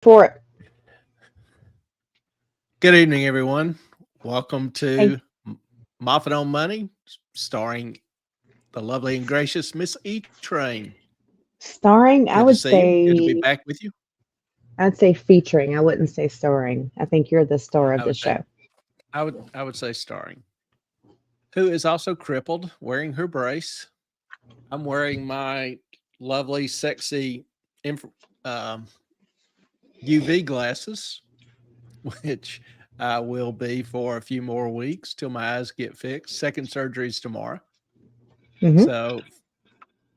For it. Good evening, everyone. Welcome Hey, to Moffat on Money, starring the lovely and gracious Miss E Train. starring, Good to see you. Good to be back with you. I'd say featuring. I wouldn't say starring. I think you're the star of I the would say, show. I would say starring. Who is also crippled, wearing her brace. I'm wearing my lovely, sexy um, UV glasses, which I will be for a few more weeks till my eyes get fixed. Second surgery is tomorrow. Hmm. So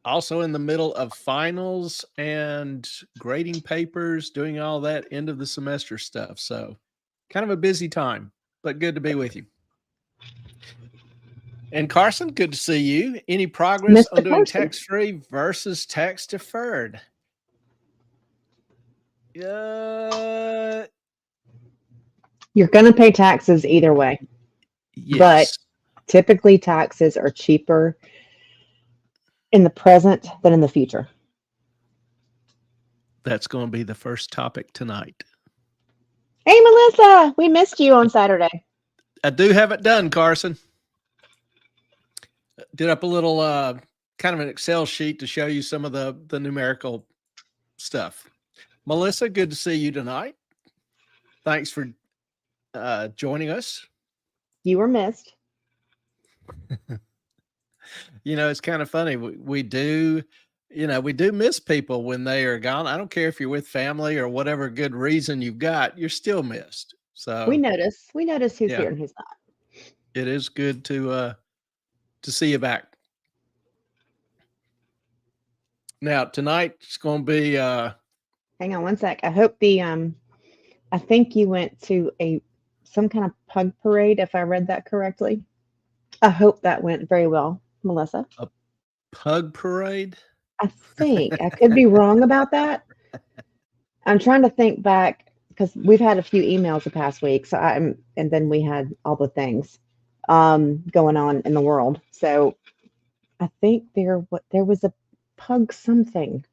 also in the middle of finals and grading papers, doing all that end of the semester stuff. So, kind of a busy time, but good to be with you. And Carson, good to see you. Any progress Mr. on doing Carson, tax free versus tax deferred? Uh, you're going to pay taxes either way, but yes, typically taxes are cheaper in the present than in the future. that's going to be the first topic tonight. Hey, Melissa, we missed you on Saturday. I do have it done, Carson. Did up a little kind of an Excel sheet to show you some of the numerical stuff. Melissa, good to see you tonight. Thanks for joining us. You were missed. It's kind of funny. We do, we do miss people when they are gone. I don't care if you're with family or whatever good reason you've got, you're still missed. We So notice. We notice who's yeah, here and who's not. it is good to see you back. Now tonight's going to be Hang on one sec. I hope I think you went to some kind of pug parade, if I read that correctly. I hope that went very well, Melissa. a pug parade. I think I could be wrong about that. I'm trying to think back because we've had a few emails the past week. And then we had all the things going on in the world. So I think there was a pug something.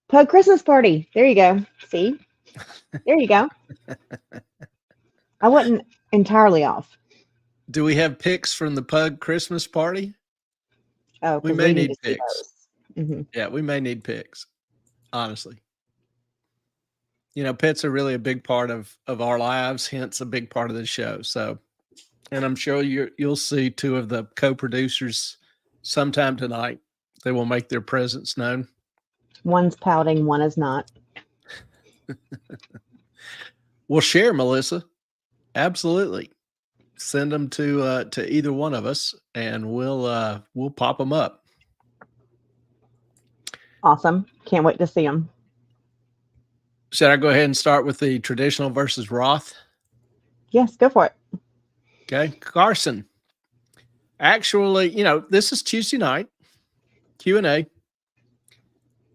Pug Christmas party. There you go. See? There you go. I wasn't entirely off. Do we have pics from the pug Christmas party? Oh, We because may we need to need see pics. those. Yeah, we may need pics. Honestly. Pets are really a big part of our lives, hence a big part of the show. So, and I'm sure you'll see two of the co-producers sometime tonight. They will make their presence known. One's pouting, one is not. We'll share, Melissa. Absolutely. Send them to either one of us, and we'll pop them up. Awesome. Can't wait to see them. Should I go ahead and start with the traditional versus Roth? Yes, go for it. Okay, Carson. Actually, this is Tuesday night Q&A.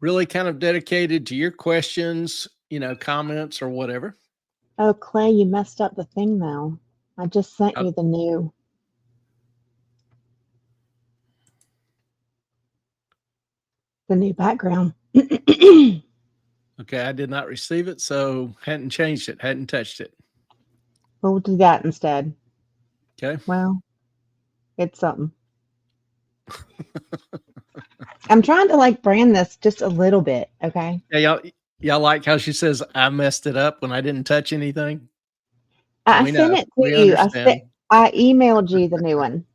Really kind of dedicated to your questions, comments or whatever. Oh, Clay, you messed up the thing though. I just sent Uh, you the new background. Okay, I did not receive it, so hadn't changed it, hadn't touched it. We'll do that instead. Okay. Well, it's something. I'm trying to brand this just a little bit, okay? Yeah, y'all like how she says I messed it up when I didn't touch anything? I We sent know. it We to you. understand. I emailed you the new one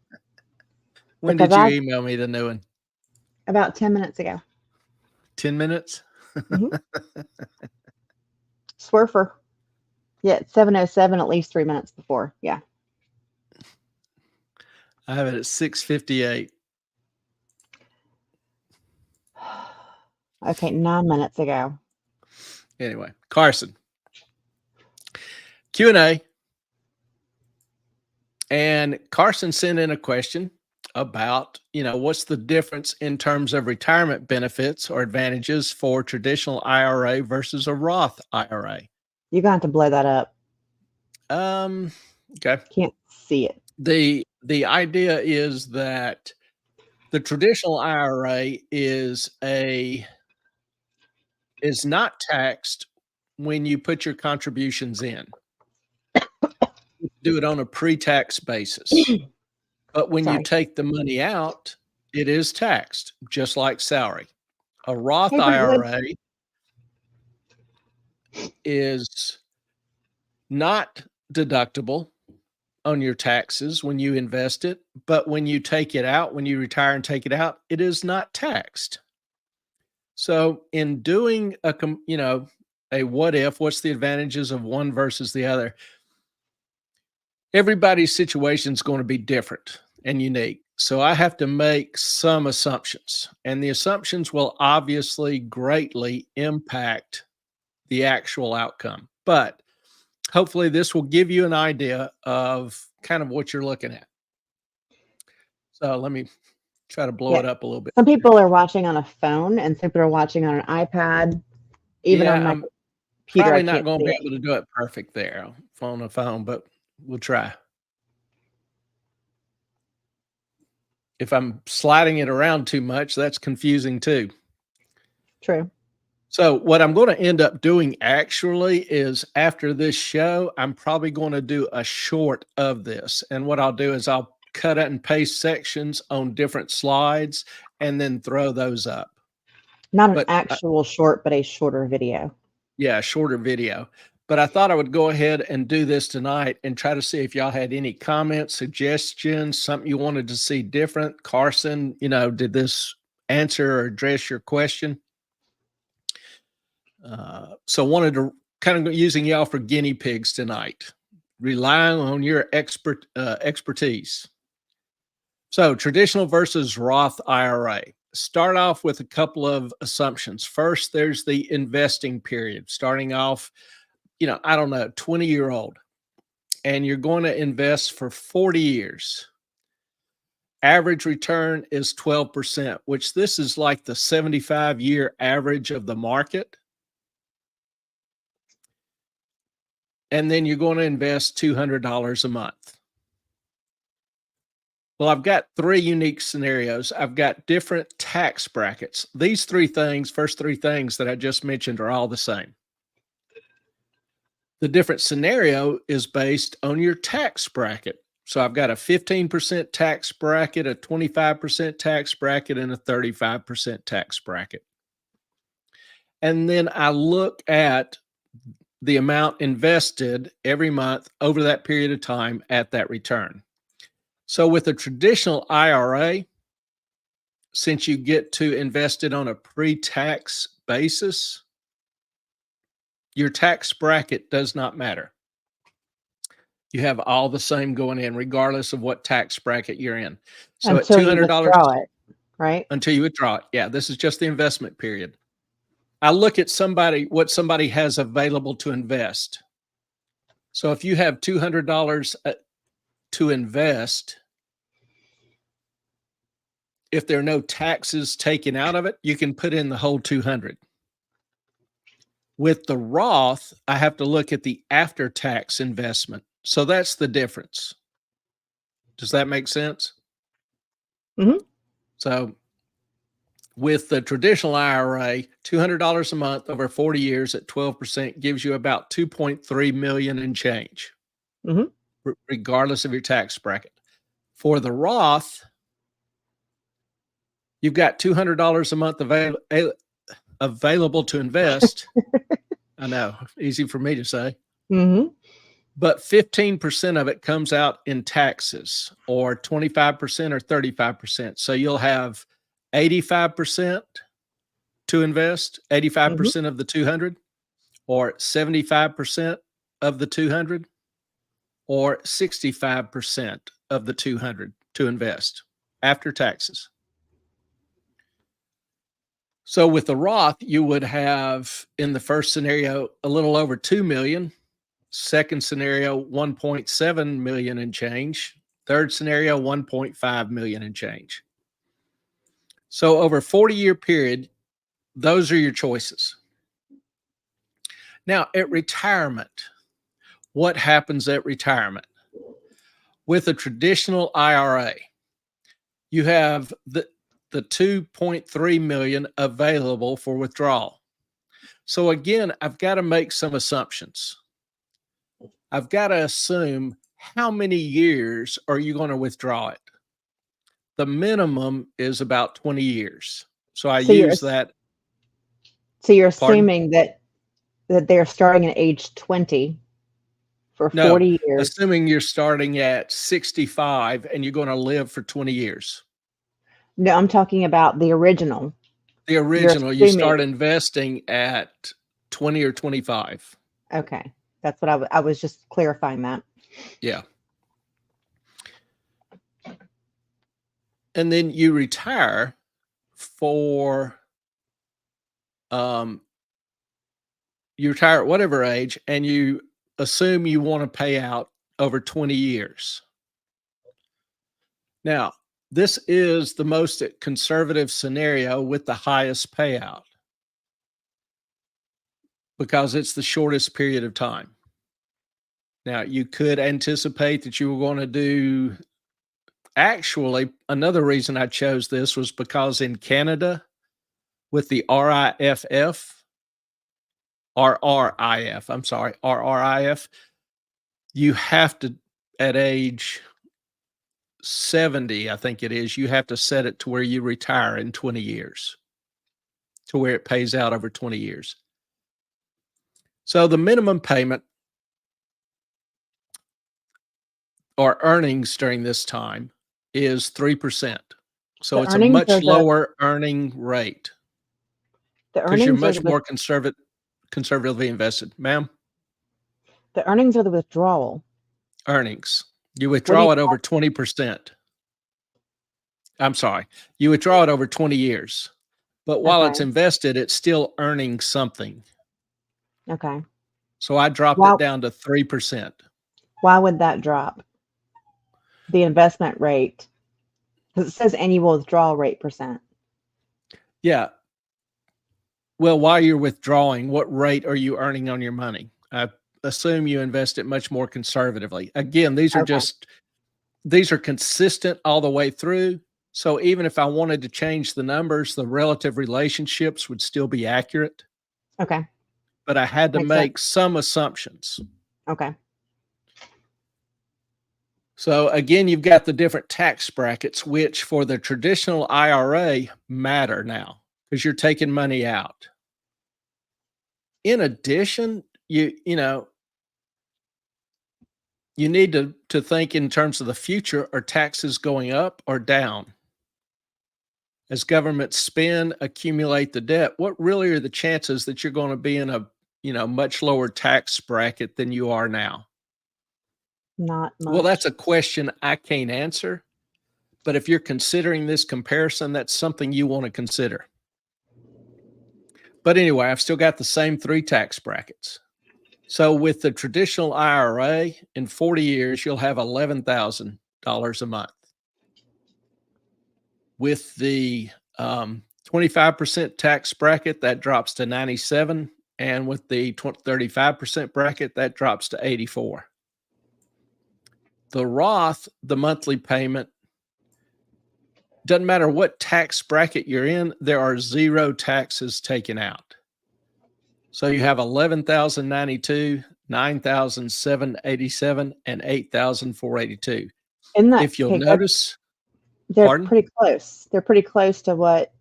When because did you I email me the new one? about 10 minutes ago. 10 minutes? Hmm. Swerfer. Yeah, it's 7:07 at least 3 minutes before. Yeah. I have it at 6:58. Okay, 9 minutes ago. Anyway, Carson. Q&A. And Carson sent in a question about, what's the difference in terms of retirement benefits or advantages for traditional IRA versus a Roth IRA? You're going to have to blow that up. Okay. Can't see it. The idea is that the traditional IRA is a is not taxed when you put your contributions in. Do it on a pre-tax basis. But when you Sorry. take the money out, it is taxed, just like salary. A Roth Hey, Brentwood. IRA is not deductible on your taxes when you invest it, but when you take it out, when you retire and take it out, it is not taxed. So in doing a what if, what's the advantages of one versus the other? Everybody's situation is going to be different and unique. So I have to make some assumptions, and the assumptions will obviously greatly impact the actual outcome. But hopefully this will give you an idea of kind of what you're looking at. So let me try to blow it up a little bit. Some people are watching on a phone, and some people are watching on an iPad. Even on my I'm computer, probably I not can't going to see be it. able to do it perfect there on a phone, but we'll try. If I'm sliding it around too much, that's confusing too. True. So what I'm going to end up doing actually is after this show, I'm probably going to do a short of this. And what I'll do is I'll cut it and paste sections on different slides and then throw those up. Not an actual short, but a shorter video. Yeah, a shorter video. But I thought I would go ahead and do this tonight and try to see if y'all had any comments, suggestions, something you wanted to see different. Carson, did this answer or address your question? So wanted to kind of using y'all for guinea pigs tonight, relying on your expertise. So traditional versus Roth IRA. Start off with a couple of assumptions. First, there's the investing period, starting off, 20-year-old, and you're going to invest for 40 years. Average return is 12%, which this is like the 75-year average of the market. And then you're going to invest $200 a month. Well, I've got three unique scenarios. I've got different tax brackets. These first three things that I just mentioned are all the same. The different scenario is based on your tax bracket. So I've got a 15% tax bracket, a 25% tax bracket, and a 35% tax bracket. And then I look at the amount invested every month over that period of time at that return. So with a traditional IRA, since you get to invest it on a pre-tax basis, your tax bracket does not matter. You have all the same going in, regardless of what tax bracket you're in. So until at $200, you withdraw it, right? Until you withdraw it. Yeah, this is just the investment period. I look at what somebody has available to invest. So if you have $200 to invest, if there are no taxes taken out of it, you can put in the whole 200. With the Roth, I have to look at the after-tax investment. So that's the difference. Does that make sense? Mm-hmm. So with the traditional IRA, $200 a month over 40 years at 12% gives you about $2.3 million in change, regardless of your tax bracket. For the Roth, you've got $200 a month available to invest. I know, easy for me to say. Mm-hmm. But 15% of it comes out in taxes, or 25% or 35%. So you'll have 85% to invest, 85% of the 200, or 75% of the 200, or 65% of the 200 to invest after taxes. So with the Roth, you would have, in the first scenario, a little over 2 million. Second scenario, 1.7 million and change. Third scenario, 1.5 million and change. So over a 40-year period, those are your choices. Now, at retirement, what happens at retirement? With a traditional IRA, you have the 2.3 million available for withdrawal. So again, I've got to make some assumptions. I've got to assume how many years are you going to withdraw it? The minimum is about 20 years. So I So you're use that. so you're Pardon? assuming that they're starting at age 20 for No, 40 years. assuming you're starting at 65 and you're going to live for 20 years. No, I'm talking about the original. The You're original, you start assuming. investing at 20 or 25. Okay. That's what I was just clarifying that. Yeah. And then you retire for you retire at whatever age, and you assume you want to pay out over 20 years. Now, this is the most conservative scenario with the highest payout because it's the shortest period of time. Now, you could anticipate that you were going to do. Actually, another reason I chose this was because in Canada, with the RRIF, you have to, at age 70, I think it is, you have to set it to where you retire in 20 years, to where it pays out over 20 years. So the minimum payment or earnings during this time is 3%. So it's a much lower earning rate because you're much more conservatively invested. Ma'am? The earnings are the withdrawal. Earnings. You withdraw it over 20%. I'm sorry. You withdraw it over 20 years. But while it's invested, it's still earning something. Okay. So I dropped it down to 3%. Why would that drop? The investment rate. Because it says annual withdrawal rate percent. Yeah. Well, while you're withdrawing, what rate are you earning on your money? I assume you invest it much more conservatively. Again, these are consistent all the way through. So even if I wanted to change the numbers, the relative relationships would still be accurate. Okay. But I had to make some assumptions. Okay. So again, you've got the different tax brackets, which for the traditional IRA matter now because you're taking money out. In addition, you need to think in terms of the future. Are taxes going up or down? As governments spend, accumulate the debt, what really are the chances that you're going to be in a much lower tax bracket than you are now? Not much. Well, that's a question I can't answer. But if you're considering this comparison, that's something you want to consider. But anyway, I've still got the same 3 tax brackets. So with the traditional IRA, in 40 years, you'll have $11,000 a month. With the 25% tax bracket, that drops to $97,000, and with the 35% bracket, that drops to $84,000. The Roth, the monthly payment, doesn't matter what tax bracket you're in, there are 0 taxes taken out. So you have $11,092, $9,787, and $8,482. If you'll notice, they're pretty close. They're pretty close to what?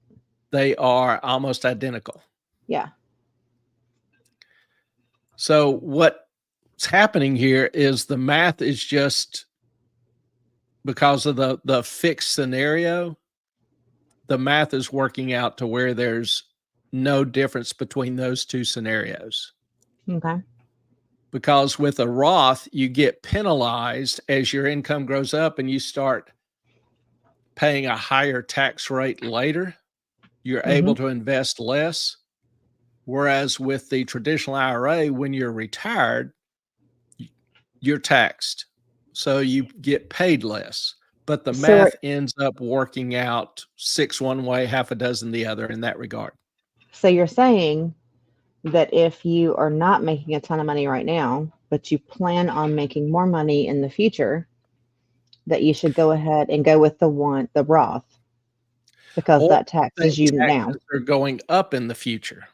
They are almost identical. Yeah. So what's happening here is the math is just because of the fixed scenario, the math is working out to where there's no difference between those 2 scenarios. Okay. Because with a Roth, you get penalized as your income grows up and you start paying a higher tax rate later. You're able to invest less. Whereas with the traditional IRA, when you're retired, you're taxed. So you get paid less. But the math ends up working out 6 one way, half a dozen the other in that regard. So you're saying that if you are not making a ton of money right now, but you plan on making more money in the future, that you should go ahead and go with the Roth, because that taxes you now. Are going up in the future.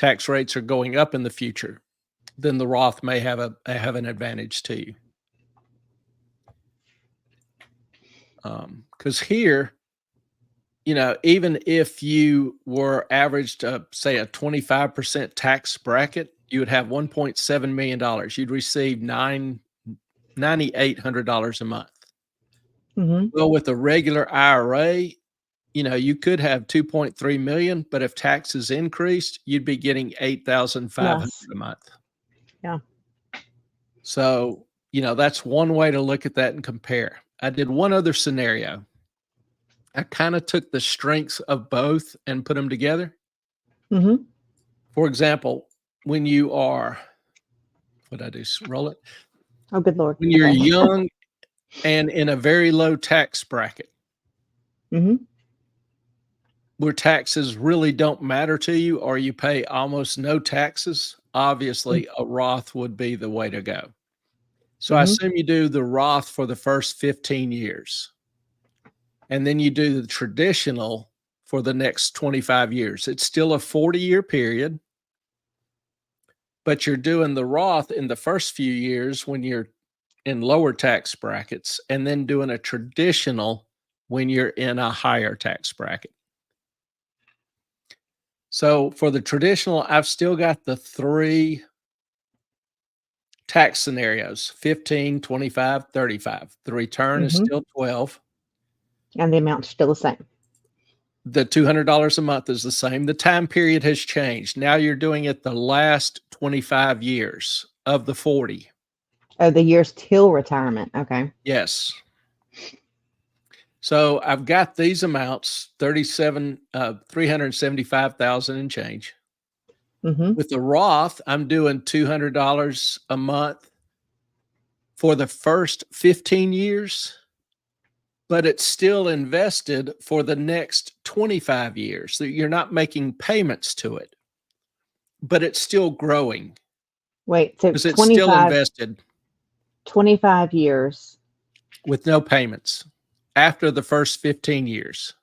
tax rates are going up in the future, then the Roth may have an advantage to you. Because here, even if you were averaged, say, a 25% tax bracket, you would have $1.7 million. You'd receive $9,800 a month. Mm-hmm. Well, with a regular IRA, you could have 2.3 million, but if taxes increased, you'd be getting 8,500 a month. Yeah. So, that's one way to look at that and compare. I did one other scenario. I kind of took the strengths of both and put them together. Mm-hmm. For example, when you are, what I do, roll it. Oh, good Lord. When you're Okay. young and in a very low tax bracket, Mm-hmm. where taxes really don't matter to you, or you pay almost no taxes, obviously a Roth would be the way to go. So I Mm-hmm. assume you do the Roth for the first 15 years. And then you do the traditional for the next 25 years. It's still a 40-year period, but you're doing the Roth in the first few years when you're in lower tax brackets, and then doing a traditional when you're in a higher tax bracket. So for the traditional, I've still got the 3 tax scenarios, 15, 25, 35. The return is Mm-hmm. still 12. And the amount's still the same. The $200 a month is the same. The time period has changed. Now you're doing it the last 25 years of the 40. Oh, the years till retirement. Okay. Yes. So I've got these amounts, 375,000 and change. Mm-hmm. With the Roth, I'm doing $200 a month for the first 15 years, but it's still invested for the next 25 years. So you're not making payments to it, but it's still growing Wait, so because it's still invested 25 years. with no payments after the first 15 years.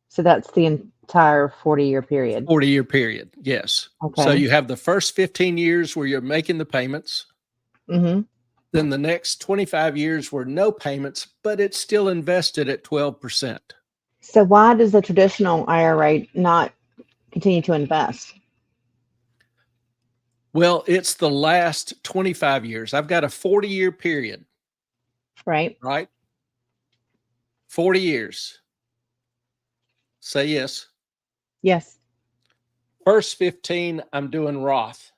So that's the entire 40-year period. 40-year period, yes. Okay. So you have the first 15 years where you're making the payments. Mm-hmm. Then the next 25 years were no payments, but it's still invested at 12%. So why does the traditional IRA not continue to invest? Well, it's the last 25 years. I've got a 40-year period, Right? right? 40 years. Say yes. Yes. First 15, I'm doing Roth.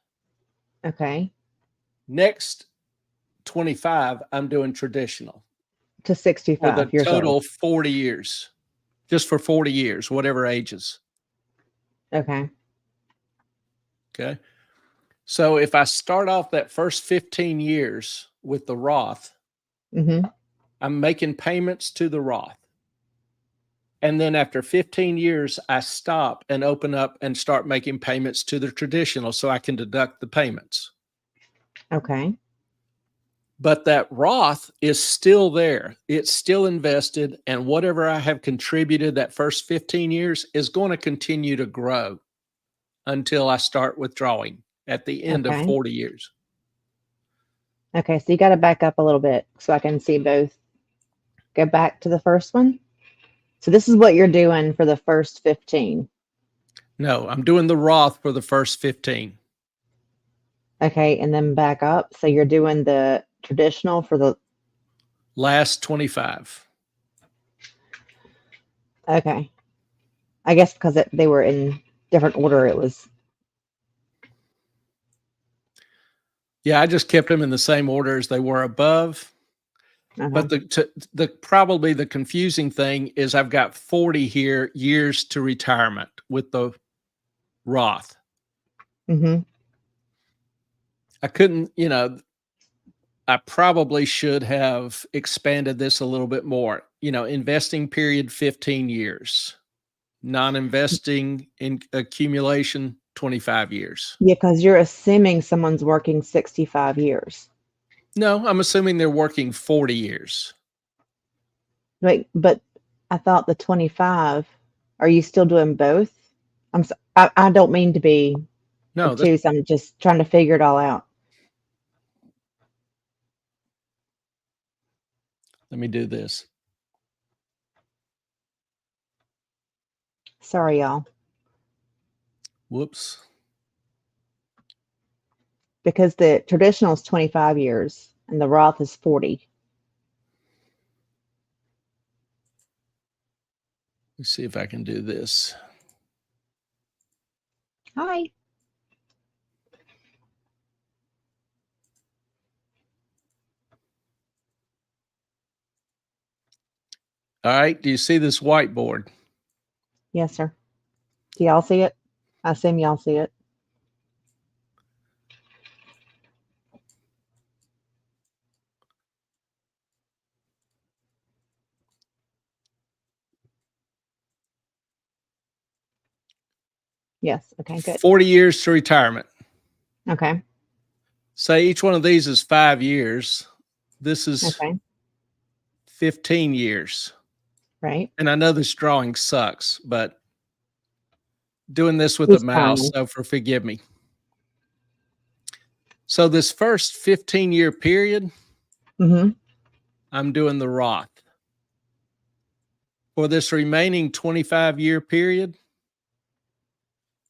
Okay. Next 25, I'm doing traditional. To For 65 the years total old. 40 years. Just for 40 years, whatever ages. Okay. Okay. So if I start off that first 15 years with the Roth, Mm-hmm. I'm making payments to the Roth. And then after 15 years, I stop and open up and start making payments to the traditional so I can deduct the payments. Okay. But that Roth is still there. It's still invested. And whatever I have contributed that first 15 years is going to continue to grow until I start withdrawing at the end of Okay. 40 years. Okay. So you got to back up a little bit so I can see both. Go back to the first one. So this is what you're doing for the first 15. No, I'm doing the Roth for the first 15. Okay. And then back up. So you're doing the traditional for the Last 25. Okay. I guess because they were in different order, it was. Yeah, I just kept them in the same order as they were above. But the probably the confusing thing is I've got 40 here years to retirement with the Roth. Mm-hmm. I couldn't, I probably should have expanded this a little bit more. Investing period 15 years, non-investing in accumulation 25 years. Yeah, because you're assuming someone's working 65 years. No, I'm assuming they're working 40 years. Right, but I thought the 25. Are you still doing both? I I don't mean to be No, that's, obtuse. I'm just trying to figure it all out. let me do this. Sorry, y'all. Whoops. Because the traditional is 25 years and the Roth is 40. Let's see if I can do this. Hi. All right. Do you see this whiteboard? Yes, sir. Do y'all see it? I assume y'all see it. Yes. Okay, good. 40 years to retirement. Okay. Say each one of these is 5 years. This is Okay. 15 years. Right. And I know this drawing sucks, but doing this with Who's a mouse, counting? so forgive me. So this first 15-year period, Mm-hmm. I'm doing the Roth. For this remaining 25-year period,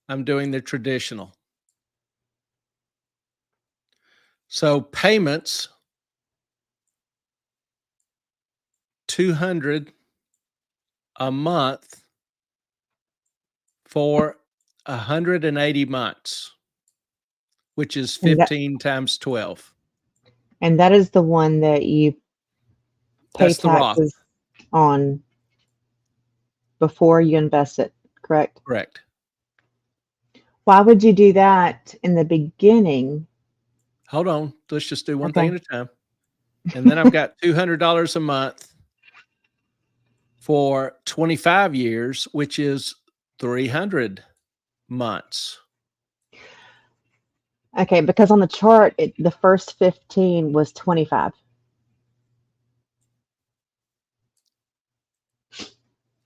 I'm doing the traditional. So payments, $200 a month for 180 months, which is And that, 15 times 12. and that is the one that you pay That's the Roth. taxes on before you invest it, correct? Correct. Why would you do that in the beginning? Hold on. Let's just do one Okay. thing at a time. And then I've got $200 a month for 25 years, which is 300 months. Okay, because on the chart, the first 15 was 25.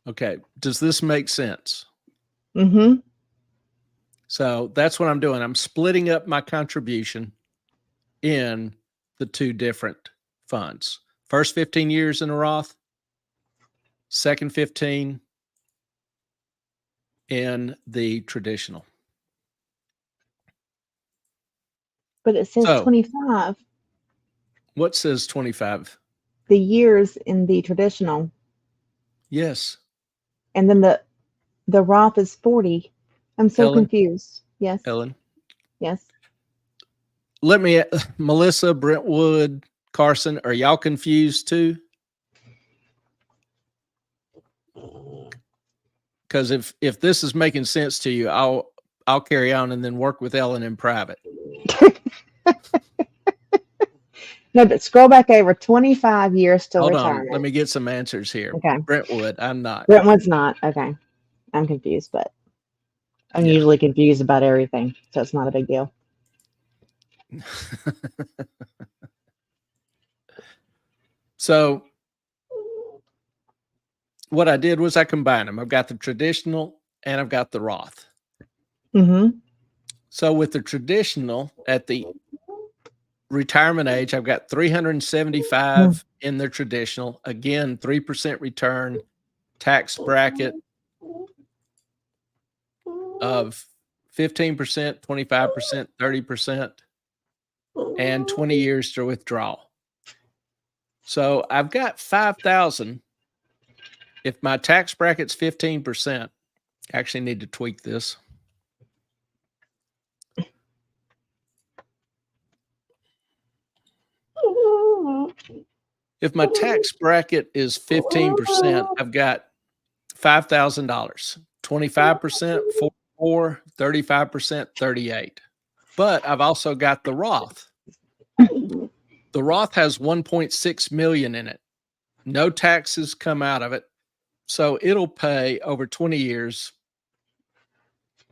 Okay. Does this make sense? Mm-hmm. So that's what I'm doing. I'm splitting up my contribution in the two different funds. First 15 years in a Roth, second 15 in the traditional. But it says So 25. what says 25? The years in the traditional, Yes. and then the Roth is 40. I'm so Ellen, confused. Yes. Ellen, Yes. let me, Melissa, Brentwood, Carson, are y'all confused too? Because if this is making sense to you, I'll carry on and then work with Ellen in private. No, but scroll back over 25 years till Hold on, retirement. let me get some answers here. Okay. Brentwood, I'm not. Brentwood's not. Okay. I'm confused, but I'm Yeah. usually confused about everything, so it's not a big deal. So what I did was I combined them. I've got the traditional and I've got the Roth. Mm-hmm. So with the traditional at the retirement age, I've got 375 in the traditional. Again, 3% return, tax bracket of 15%, 25%, 30%, and 20 years to withdraw. So I've got 5,000. If my tax bracket's 15%, I actually need to tweak this. If my tax bracket is 15%, I've got $5,000, 25%, 44, 35%, 38. But I've also got the Roth. The Roth has 1.6 million in it. No taxes come out of it. So it'll pay over 20 years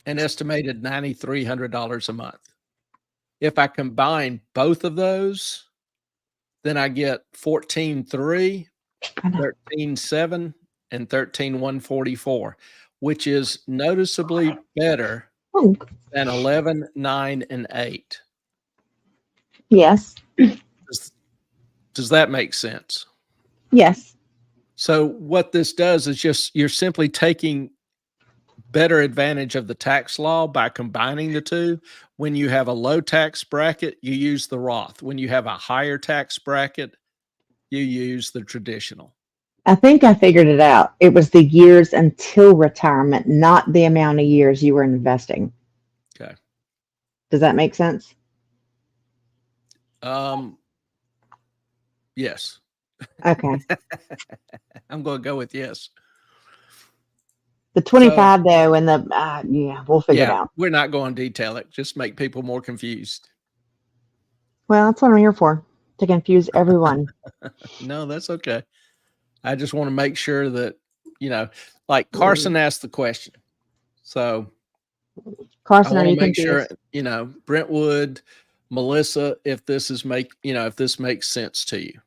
an estimated $9,300 a month. If I combine both of those, then I get 14.3, 13.7, and 13.144. which is noticeably better Oh, than 11, 9, and 8. yes. Does that make sense? Yes. So what this does is just you're simply taking better advantage of the tax law by combining the two. When you have a low tax bracket, you use the Roth. When you have a higher tax bracket, you use the traditional. I think I figured it out. It was the years until retirement, not the amount of years you were investing. Okay. Does that make sense? Yes. Okay. I'm going to go with yes. The 25 though, and the yeah, we'll figure it out. We're not going to detail it. Just make people more confused. Well, that's what I'm here for, to confuse everyone. No, that's okay. I just want to make sure that, like Carson asked the question. So Carson, I are want you to make confused? sure, Brentwood, Melissa, if this makes sense to you.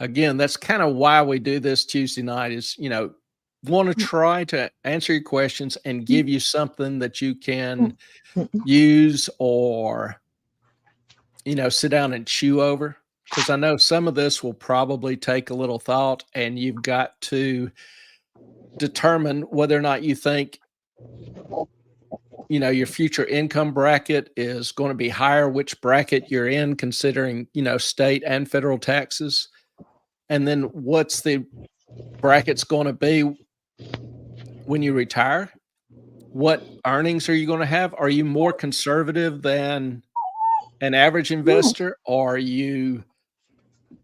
Again, that's kind of why we do this Tuesday night is, want to try to answer your questions and give you something that you can use or, sit down and chew over. Because I know some of this will probably take a little thought, and you've got to determine whether or not you think, your future income bracket is going to be higher, which bracket you're in, considering, state and federal taxes. And then what's the bracket's going to be when you retire? What earnings are you going to have? Are you more conservative than an average investor? Or are you,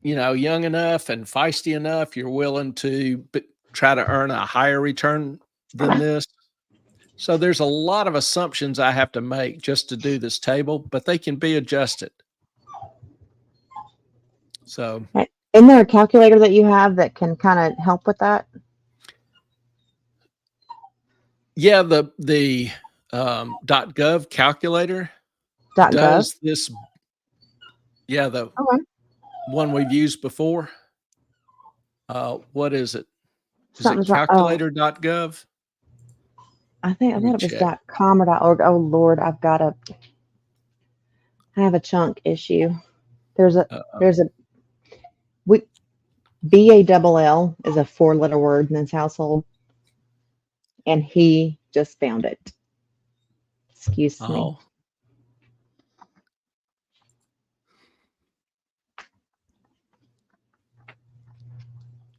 young enough and feisty enough, you're willing to try to earn a higher return than this? So there's a lot of assumptions I have to make just to do this table, but they can be adjusted. So, isn't there a calculator that you have that can kind of help with that? Yeah, the .gov calculator does this. Yeah, the one we've used before. What is it? Is it calculator.gov? I thought it was .com or .org. Oh Lord, I have a chunk issue. There's a BALL is a 4-letter word in this household, and he just found it. Excuse me.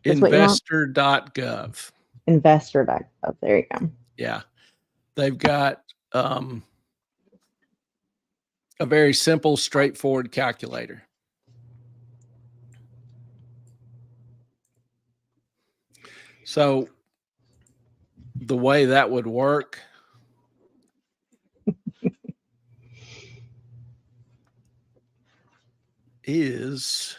Investor.gov. Investor.gov. There you go. Yeah. They've got a very simple, straightforward calculator. So the way that would work is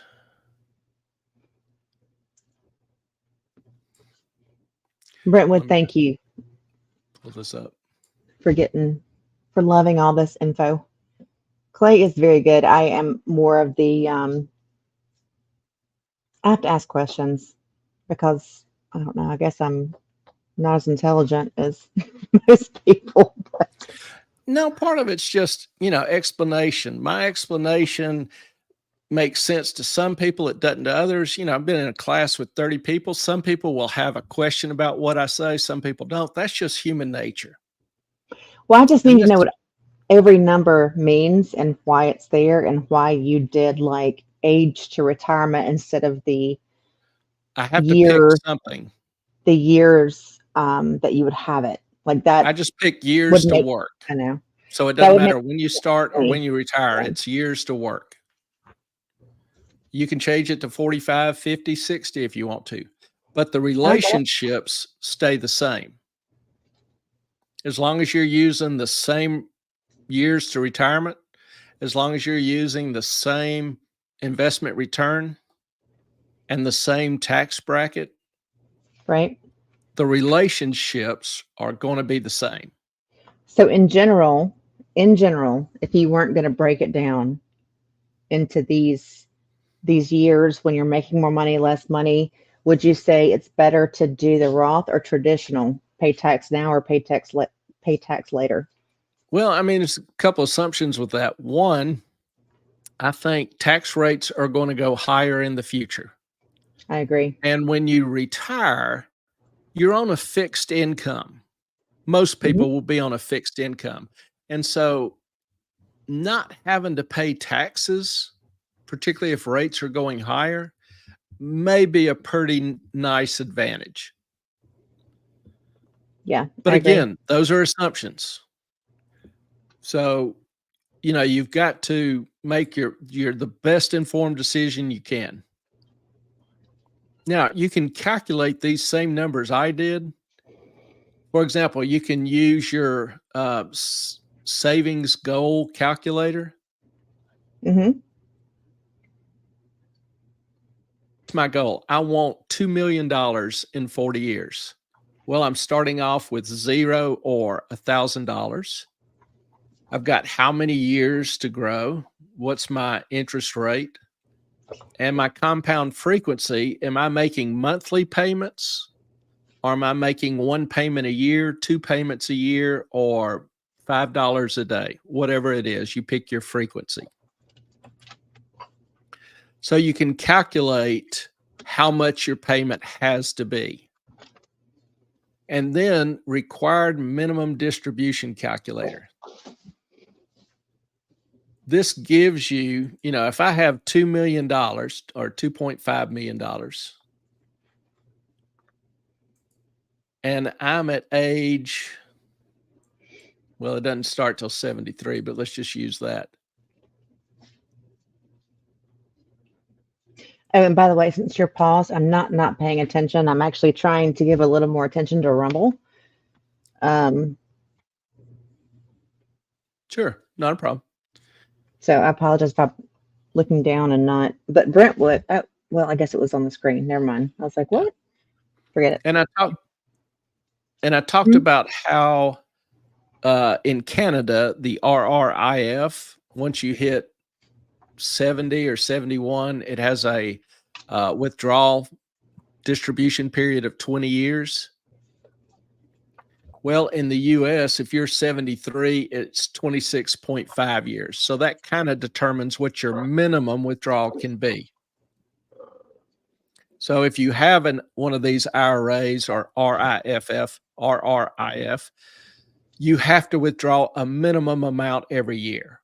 Brentwood, thank you. Pull this up. For loving all this info. Clay is very good. I am more of the I have to ask questions because I don't know. I guess I'm not as intelligent as most people. But. No, part of it's just, explanation. My explanation makes sense to some people. It doesn't to others. I've been in a class with 30 people. Some people will have a question about what I say. Some people don't. That's just human nature. Well, I just need to know what every number means and why it's there and why you did like age to retirement instead of the I have to pick something. The years that you would have it like that. I just pick years to work. I know. So it doesn't matter when you start or when you retire. It's years to work. You can change it to 45, 50, 60 if you want to, but the relationships stay the same. As long as you're using the same years to retirement, as long as you're using the same investment return and the same tax bracket, right? The relationships are going to be the same. So in general, if you weren't going to break it down into these years when you're making more money, less money, would you say it's better to do the Roth or traditional pay tax now or pay tax later? Well, I mean, there's a couple assumptions with that. One, I think tax rates are going to go higher in the future. I agree. And when you retire, you're on a fixed income. Most people will be on a fixed income. And so not having to pay taxes, particularly if rates are going higher, may be a pretty nice advantage. Yeah. But I agree. again, those are assumptions. So, you've got to make your the best informed decision you can. Now, you can calculate these same numbers I did. For example, you can use your savings goal calculator. Mm-hmm. It's my goal. I want $2 million in 40 years. Well, I'm starting off with $0 or $1,000. I've got how many years to grow? What's my interest rate? And my compound frequency? Am I making monthly payments? Or am I making one payment a year, two payments a year, or $5 a day? Whatever it is, you pick your frequency. So you can calculate how much your payment has to be. And then required minimum distribution calculator. This gives you, if I have $2 million or $2.5 million, and I'm at age, well, it doesn't start till 73, but let's just use that. Oh, and by the way, since you're paused, I'm not paying attention. I'm actually trying to give a little more attention to Rumble. Sure, not a problem. So I apologize if I'm looking down and not. But Brentwood, oh, well, I guess it was on the screen. Never mind. I was like, what? Forget it. And I talked about how in Canada, the RRIF, once you hit 70 or 71, it has a withdrawal distribution period of 20 years. Well, in the US, if you're 73, it's 26.5 years. So that kind of determines what your minimum withdrawal can be. So if you have one of these IRAs or RRIF, you have to withdraw a minimum amount every year.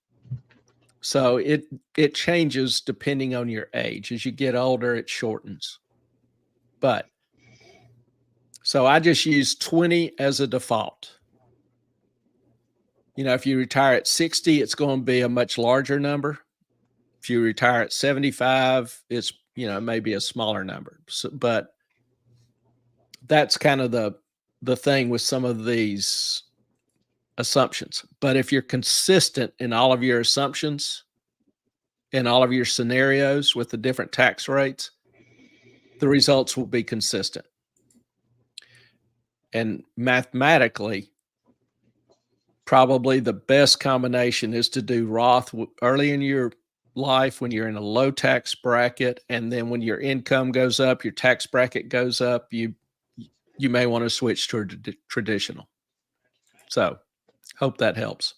So it changes depending on your age. As you get older, it shortens. But so I just use 20 as a default. If you retire at 60, it's going to be a much larger number. If you retire at 75, it's, maybe a smaller number. So, but that's kind of the thing with some of these assumptions. But if you're consistent in all of your assumptions, in all of your scenarios with the different tax rates, the results will be consistent. And mathematically, probably the best combination is to do Roth early in your life when you're in a low tax bracket, and then when your income goes up, your tax bracket goes up, you may want to switch to traditional. So hope that helps.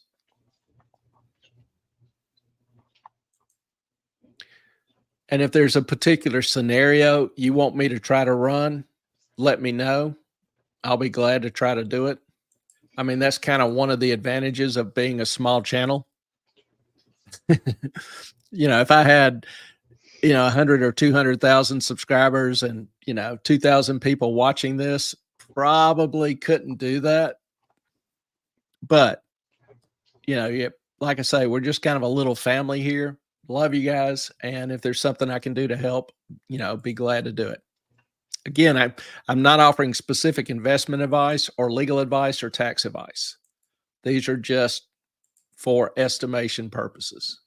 And if there's a particular scenario you want me to try to run, let me know. I'll be glad to try to do it. I mean, that's kind of one of the advantages of being a small channel. If I had, 100 or 200,000 subscribers and, 2,000 people watching this, probably couldn't do that. But, like I say, we're just kind of a little family here. Love you guys. And if there's something I can do to help, be glad to do it. Again, I'm not offering specific investment advice or legal advice or tax advice. These are just for estimation purposes.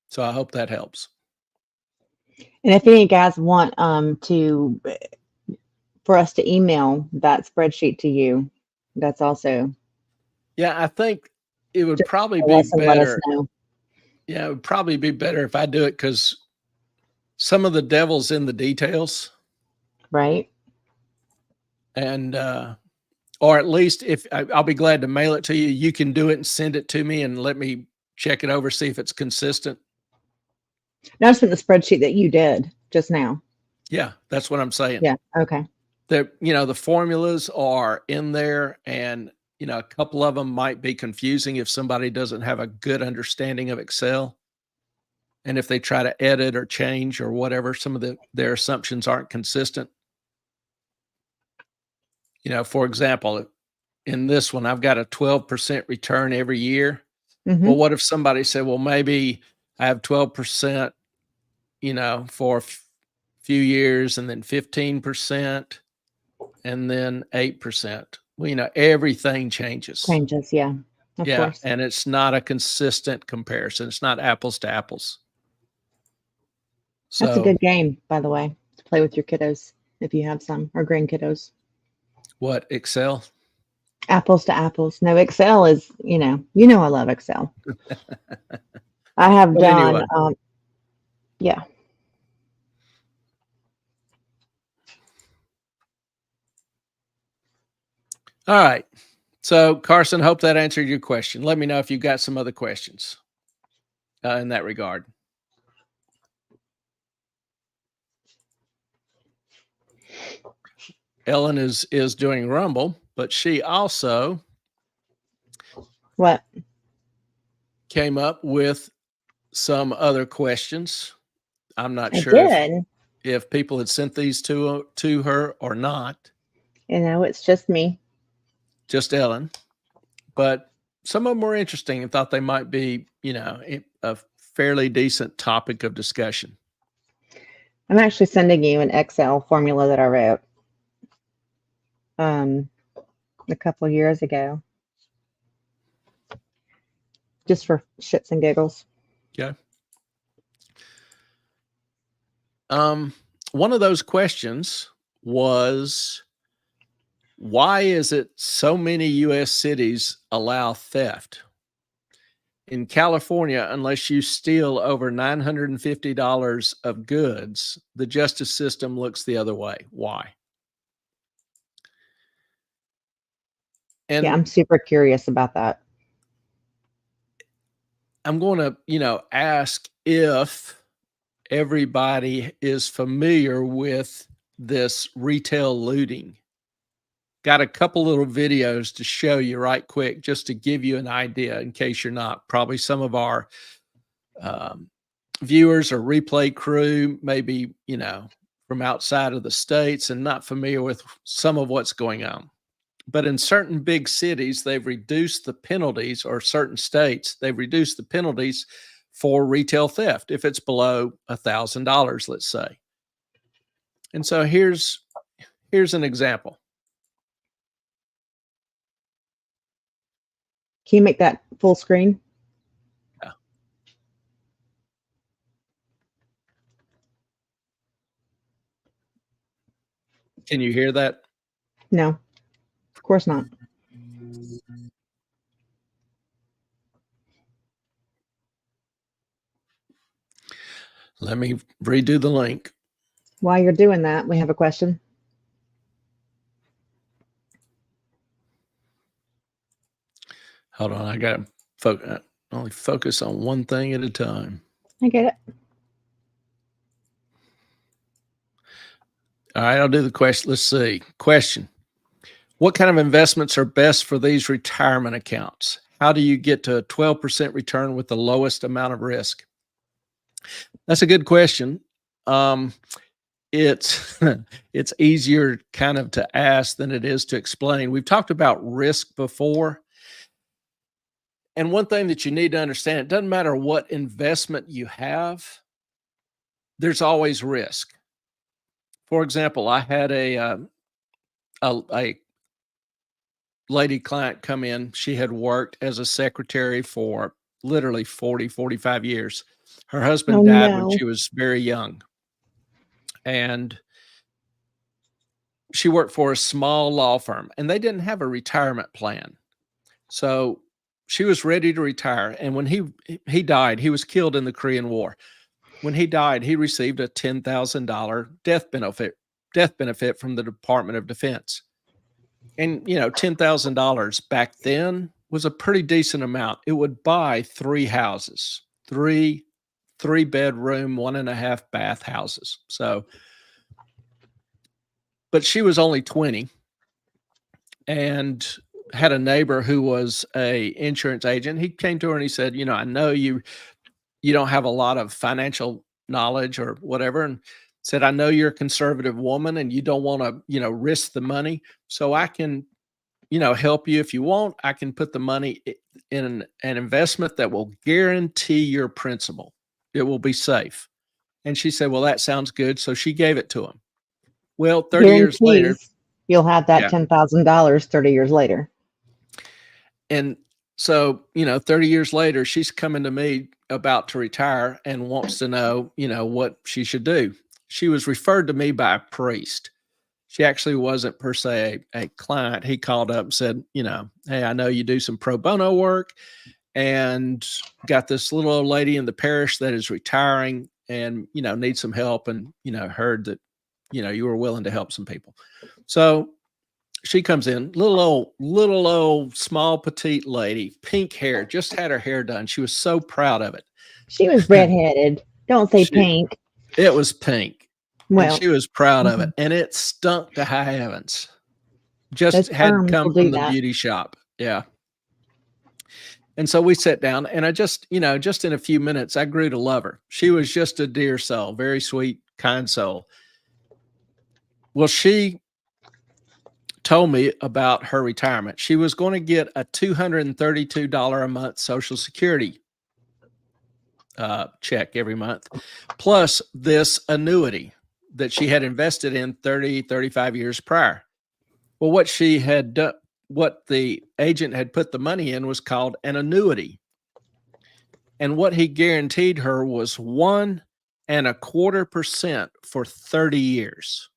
So I hope that helps. And if any guys want for us to email that spreadsheet to you, that's also. Yeah, I think it would probably be better. Let us know. Yeah, it would probably be better if I do it, because some of the devil's in the details. Right. And, or at least if I'll be glad to mail it to you, you can do it and send it to me and let me check it over, see if it's consistent. No, I just meant the spreadsheet that you did just now. Yeah, that's what I'm saying. Yeah. Okay. The formulas are in there, and, a couple of them might be confusing if somebody doesn't have a good understanding of Excel. And if they try to edit or change or whatever, some of their assumptions aren't consistent. For example, in this one, I've got a 12% return every year. Mm-hmm. Well, what if somebody said, well, maybe I have 12%, for a few years, and then 15%, and then 8%. Well, everything changes. Changes. Yeah. Of course. And it's not a consistent comparison. It's not apples to apples. That's a So good game, by the way, to play with your kiddos if you have some, or grandkiddos. what, Excel? Apples to apples. No, Excel is, I love Excel. I have But done, anyway. Yeah. All right. So, Carson, hope that answered your question. Let me know if you've got some other questions in that regard. Ellen is doing Rumble, but she also What? came up with some other questions. I'm not I sure did. if people had sent these to her or not. It's just me. Just Ellen. But some of them were interesting and thought they might be, a fairly decent topic of discussion. I'm actually sending you an Excel formula that I wrote a couple of years ago, just for shits and giggles. Okay. One of those questions was, why is it so many U.S. cities allow theft? In California, unless you steal over $950 of goods, the justice system looks the other way. Why? And yeah, I'm super curious about that. I'm going to, ask if everybody is familiar with this retail looting. Got a couple little videos to show you right quick, just to give you an idea in case you're not. Probably some of our viewers or replay crew, maybe, from outside of the States and not familiar with some of what's going on. But in certain big cities, they've reduced the penalties, or certain states, they've reduced the penalties for retail theft if it's below $1,000, let's say. And so here's an example. Can you make that full screen? Yeah. Can you hear that? No, of course not. Let me redo the link. While you're doing that, we have a question. Hold on, I got to only focus on one thing at a time. I get it. All right, I'll do the question. Let's see. Question. What kind of investments are best for these retirement accounts? How do you get to a 12% return with the lowest amount of risk? That's a good question. It's it's easier kind of to ask than it is to explain. We've talked about risk before. And one thing that you need to understand, it doesn't matter what investment you have, there's always risk. For example, I had a lady client come in. She had worked as a secretary for literally 40, 45 years. Her husband died when she was very young. And she worked for a small law firm, and they didn't have a retirement plan. So she was ready to retire. And when he died, he was killed in the Korean War. When he died, he received a $10,000 death benefit from the Department of Defense. And, $10,000 back then was a pretty decent amount. It would buy 3 houses, 3 3-bedroom, 1.5 bath houses. So, but she was only 20 and had a neighbor who was a insurance agent. He came to her and he said, I know you don't have a lot of financial knowledge or whatever, and said, I know you're a conservative woman and you don't want to, risk the money. So I can, help you if you want. I can put the money in an investment that will guarantee your principal. It will be safe. And she said, well, that sounds good. So she gave it to him. Well, 30 years later, Guarantees you'll have that yeah. $10,000 30 years later. And so, 30 years later, she's coming to me about to retire and wants to know, what she should do. She was referred to me by a priest. She actually wasn't per se a client. He called up and said, hey, I know you do some pro bono work and got this little old lady in the parish that is retiring and, needs some help. And, heard that, you were willing to help some people. So she comes in, little old, small, petite lady, pink hair, just had her hair done. She was so proud of it. She was redheaded. Don't say pink. It was pink. Well, and she was proud of it. And it stunk to high heavens. Just had come from the beauty shop. Yeah. And so we sat down and I just in a few minutes, I grew to love her. She was just a dear soul, very sweet, kind soul. Well, she told me about her retirement. She was going to get a $232 a month Social Security check every month, plus this annuity that she had invested in 35 years prior. Well, what she had done, what the agent had put the money in was called an annuity. And what he guaranteed her was 1.25% for 30 years.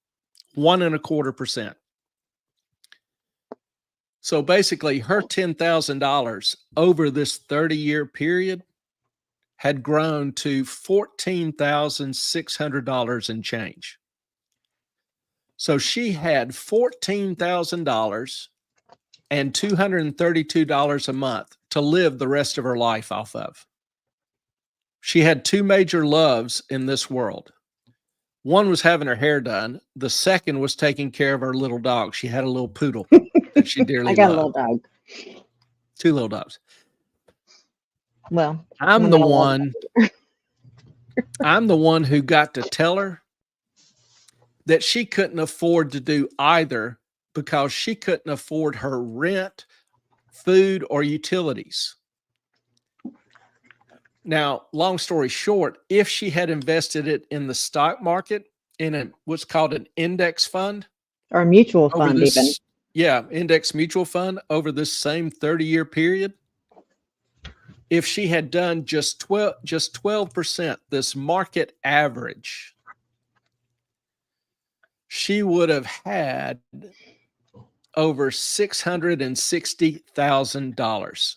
1.25%. So basically, her $10,000 over this 30-year period had grown to $14,600 and change. So she had $14,000 and $232 a month to live the rest of her life off of. She had 2 major loves in this world. One was having her hair done. The second was taking care of her little dog. She had a little poodle that she dearly loved. I got a little dog. 2 little dogs. Well, I'm the one who got to tell her that she couldn't afford to do either because she couldn't afford her rent, food, or utilities. Now, long story short, if she had invested it in the stock market in what's called an index fund or a mutual fund, even. Yeah, index mutual fund over this same 30-year period, if she had done just 12%, this market average, she would have had over $660,000.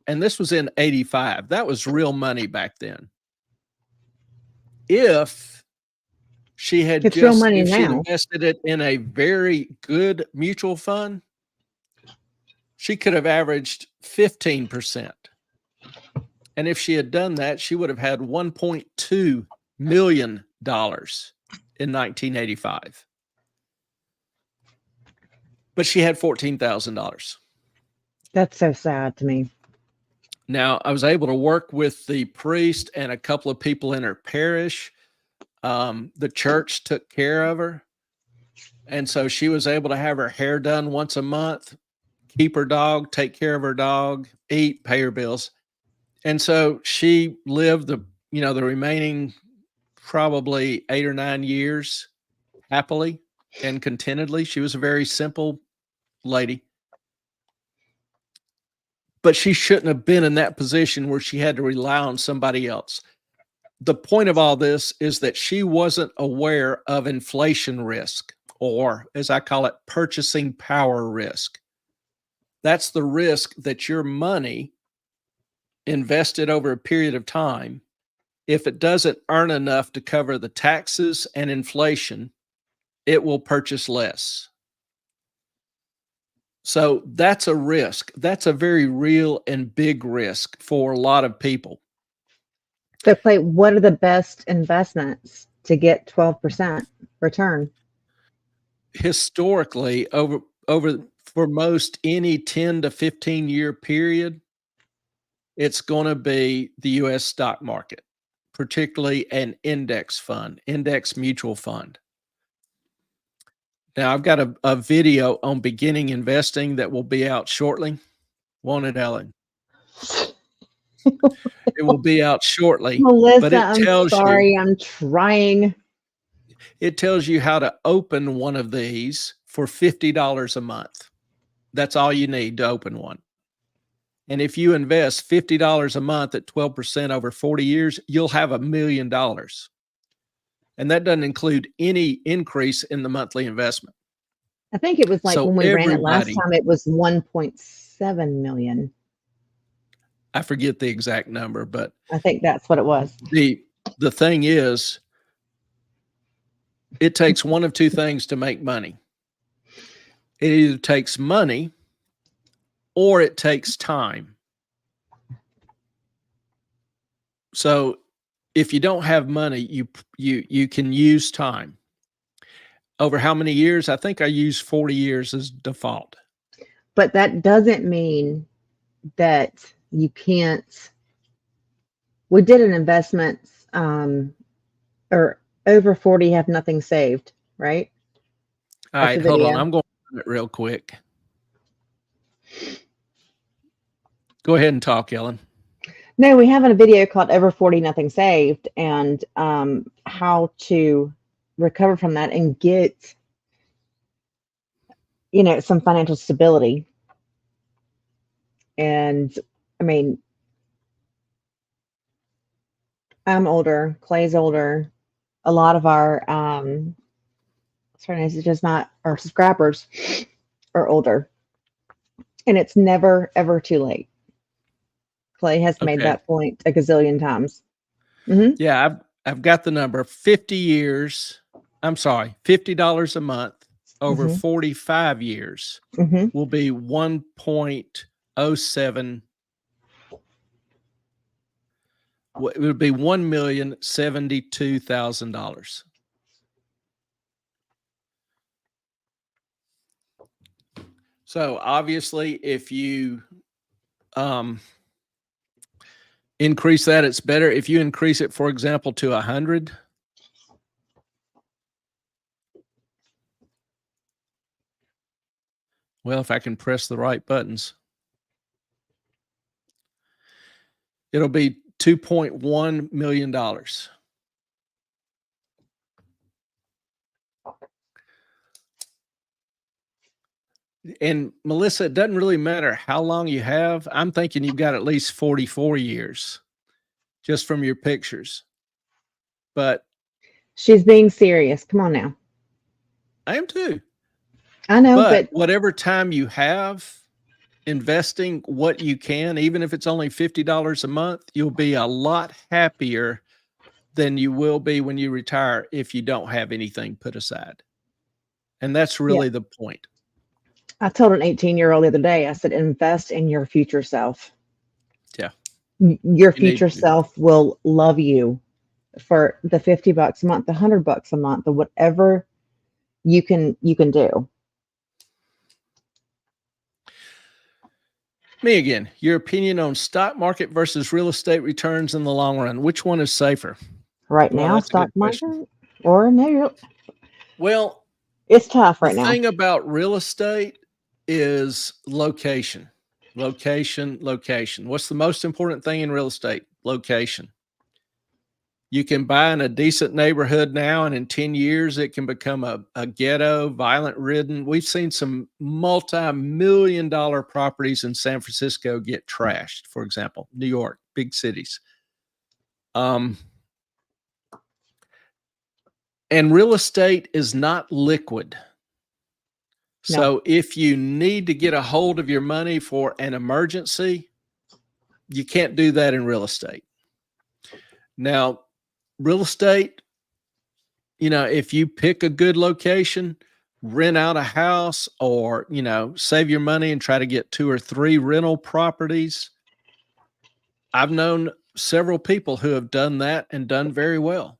And this was in 85. That was real money back then. If she had invested it in a very good mutual fund, she could have averaged 15%. And if she had done that, she would have had $1.2 million in 1985. But she had $14,000. That's so sad to me. Now, I was able to work with the priest and a couple of people in her parish. The church took care of her. And so she was able to have her hair done once a month, keep her dog, take care of her dog, eat, pay her bills. And so she lived the remaining probably 8 or 9 years happily and contentedly. She was a very simple lady. But she shouldn't have been in that position where she had to rely on somebody else. The point of all this is that she wasn't aware of inflation risk, or as I call it, purchasing power risk. That's the risk that your money invested over a period of time, if it doesn't earn enough to cover the taxes and inflation, it will purchase less. So that's a risk. That's a very real and big risk for a lot of people. So, Clay, what are the best investments to get 12% return? Historically, over for most any 10 to 15 year period, it's going to be the US stock market, particularly an index fund, index mutual fund. Now, I've got a video on beginning investing that will be out shortly. Won't it, Ellen? It will be out shortly, but Melissa, it I'm tells you sorry. I'm trying. it tells you how to open one of these for $50 a month. That's all you need to open one. And if you invest $50 a month at 12% over 40 years, you'll have $1 million. And that doesn't include any increase in the monthly investment. I think it was like So when we ran it last everybody, time, it was 1.7 million. I forget the exact number, but I think that's what it was. the thing is, it takes one of two things to make money. It either takes money or it takes time. So if you don't have money, you can use time. Over how many years? I think I use 40 years as default. But that doesn't mean that you can't. We did an investment, or over 40 have nothing saved, right? All That's right, the hold on. video. I'm going to run it real quick. Go ahead and talk, Ellen. No, we have a video called Over 40 Nothing Saved, and how to recover from that and get, some financial stability. And I mean, I'm older, Clay's older. A lot of our it's just not our subscribers are older. And it's never ever too late. Clay has made Okay. that point a gazillion times. Yeah, I've got the number. 50 years. I'm sorry, $50 a month over 45 years will be 1.07. It would be $1,072,000. So obviously, if you increase that, it's better. If you increase it, for example, to 100, well, if I can press the right buttons, it'll be $2.1 million. And Melissa, it doesn't really matter how long you have. I'm thinking you've got at least 44 years just from your pictures. But she's being serious. Come on now. I am too. I know, But but whatever time you have investing what you can, even if it's only $50 a month, you'll be a lot happier than you will be when you retire if you don't have anything put aside. And that's really the point. I told an 18-year-old the other day, I said, invest in your future self. Yeah. Your future self will love you for the $50 a month, the $100 a month, the whatever you can do. Me again, your opinion on stock market versus real estate returns in the long run. Which one is safer? Right now, stock market or no? Well, it's tough right now. The thing about real estate is location. Location. What's the most important thing in real estate? Location. You can buy in a decent neighborhood now, and in 10 years, it can become a ghetto, violent ridden. We've seen some multi-million-dollar properties in San Francisco get trashed, for example, New York, big cities. And real estate is not liquid. No. So if you need to get a hold of your money for an emergency, you can't do that in real estate. Now, real estate, if you pick a good location, rent out a house or, save your money and try to get 2 or 3 rental properties. I've known several people who have done that and done very well.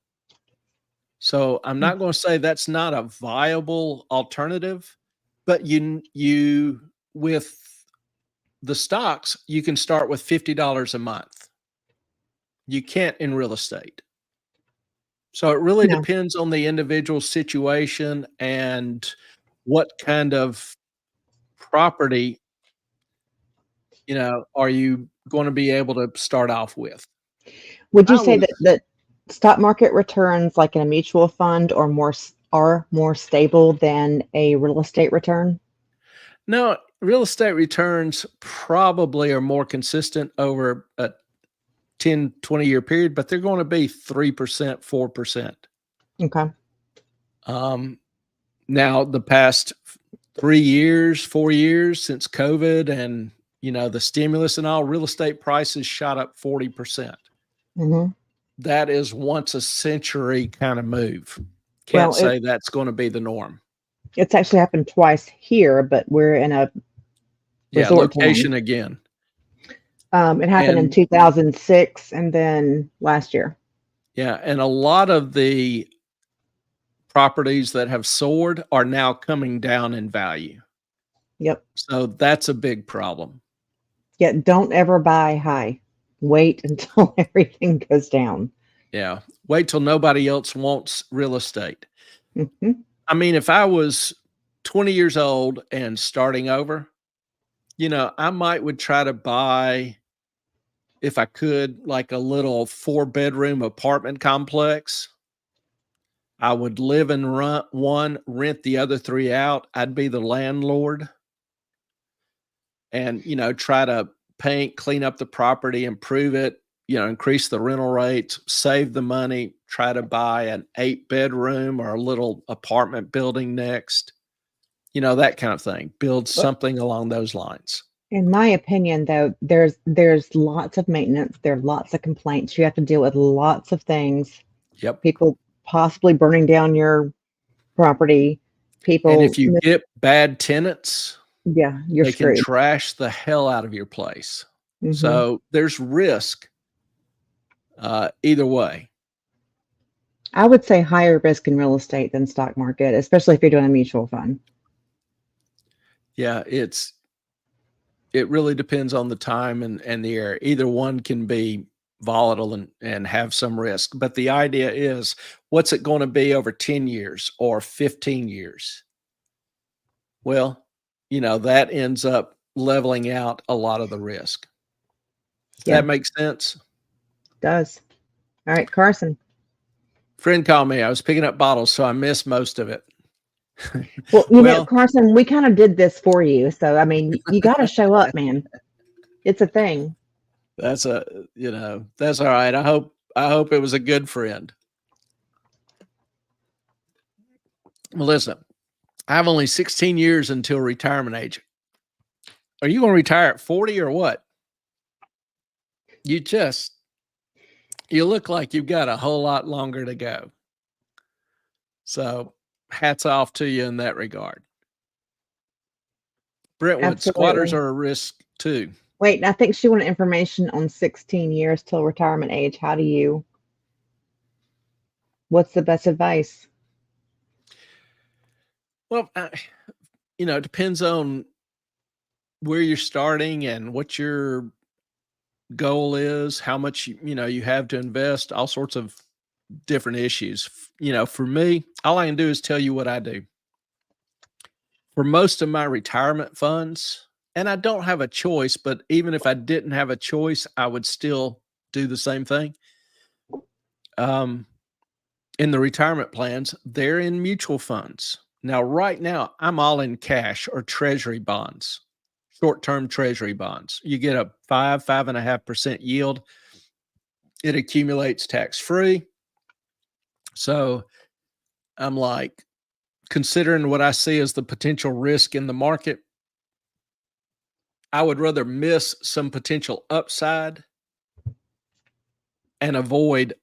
So I'm not going to say that's not a viable alternative, but you with the stocks, you can start with $50 a month. You can't in real estate. So it really No. depends on the individual situation and what kind of property, are you going to be able to start off with. Would you I say would that stock market returns, like in a mutual fund, are more stable than a real estate return? No, real estate returns probably are more consistent over a 10, 20-year period, but they're going to be 3%, 4%. Okay. Now the past 3 years, 4 years since COVID and, the stimulus and all, real estate prices shot up 40%. Mm-hmm. That is once a century kind of move. Can't Well, say that's going to be the norm. it's actually happened twice here, but we're in a Yeah, resort location town. again. It happened in And 2006 and then last year. yeah, and a lot of the properties that have soared are now coming down in value. Yep. So that's a big problem. Yeah, don't ever buy high. Wait until everything goes down. Yeah. Wait till nobody else wants real estate. Hmm. I mean, if I was 20 years old and starting over, I would try to buy, if I could, like a little 4-bedroom apartment complex. I would live in one, rent the other 3 out. I'd be the landlord and, try to paint, clean up the property, improve it, increase the rental rates, save the money, try to buy an 8-bedroom or a little apartment building next, that kind of thing. Build something along those lines. In my opinion, though, there's lots of maintenance. There are lots of complaints. You have to deal with lots of things. Yep. People possibly burning down your property. And People, if you get bad tenants, yeah, you're they can screwed. trash the hell out of your place. Mhm. So there's risk either way. I would say higher risk in real estate than stock market, especially if you're doing a mutual fund. Yeah, it really depends on the time and the area. Either one can be volatile and have some risk. But the idea is, what's it going to be over 10 years or 15 years? Well, that ends up leveling out a lot of the risk. Does Yeah. that make sense? Does. All right, Carson. Friend called me. I was picking up bottles, so I missed most of it. Well, you know, Carson, we kind of did this for you. So, I mean, you got to show up, man. It's a thing. That's that's all right. I hope it was a good friend. Melissa, I have only 16 years until retirement age. Are you going to retire at 40 or what? You look like you've got a whole lot longer to go. So hats off to you in that regard. Brentwood, squatters are a risk too. Wait, I think she wanted information on 16 years till retirement age. What's the best advice? Well, it depends on where you're starting and what your goal is, how much you have to invest, all sorts of different issues. For me, all I can do is tell you what I do. For most of my retirement funds, and I don't have a choice, but even if I didn't have a choice, I would still do the same thing. In the retirement plans, they're in mutual funds. Now, right now, I'm all in cash or treasury bonds, short-term treasury bonds. You get a 5.5% yield. It accumulates tax-free. So I'm like, considering what I see as the potential risk in the market, I would rather miss some potential upside and avoid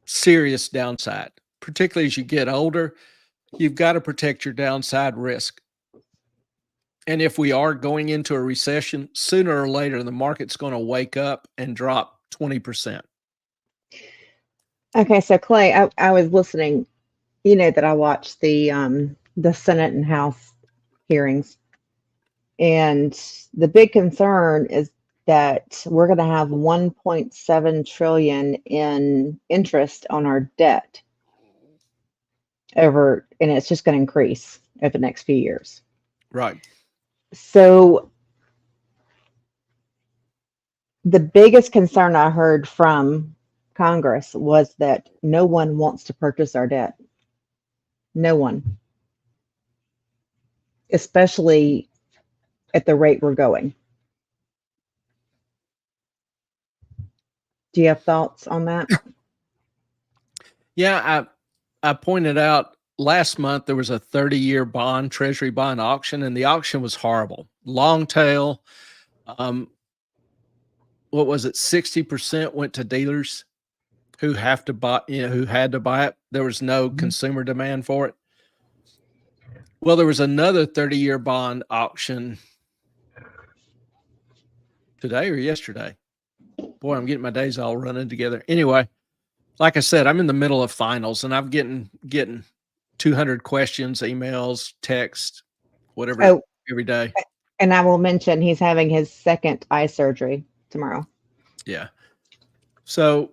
serious downside, particularly as you get older. you've got to protect your downside risk. And if we are going into a recession, sooner or later, the market's going to wake up and drop 20%. Okay, so Clay, I was listening. You know that I watched the Senate and House hearings, and the big concern is that we're going to have 1.7 trillion in interest on our debt over, and it's just going to increase over the next few years. Right. So the biggest concern I heard from Congress was that no one wants to purchase our debt. No one, especially at the rate we're going. Do you have thoughts on that? Yeah, I pointed out last month there was a 30-year bond, treasury bond auction, and the auction was horrible. Long tail. What was it? 60% went to dealers who have to buy, who had to buy it. There was no consumer demand for it. Well, there was another 30-year bond auction today or yesterday. Boy, I'm getting my days all running together. Anyway, like I said, I'm in the middle of finals, and I'm getting 200 questions, emails, text, whatever, every day. And I will mention he's having his second eye surgery tomorrow. Yeah. So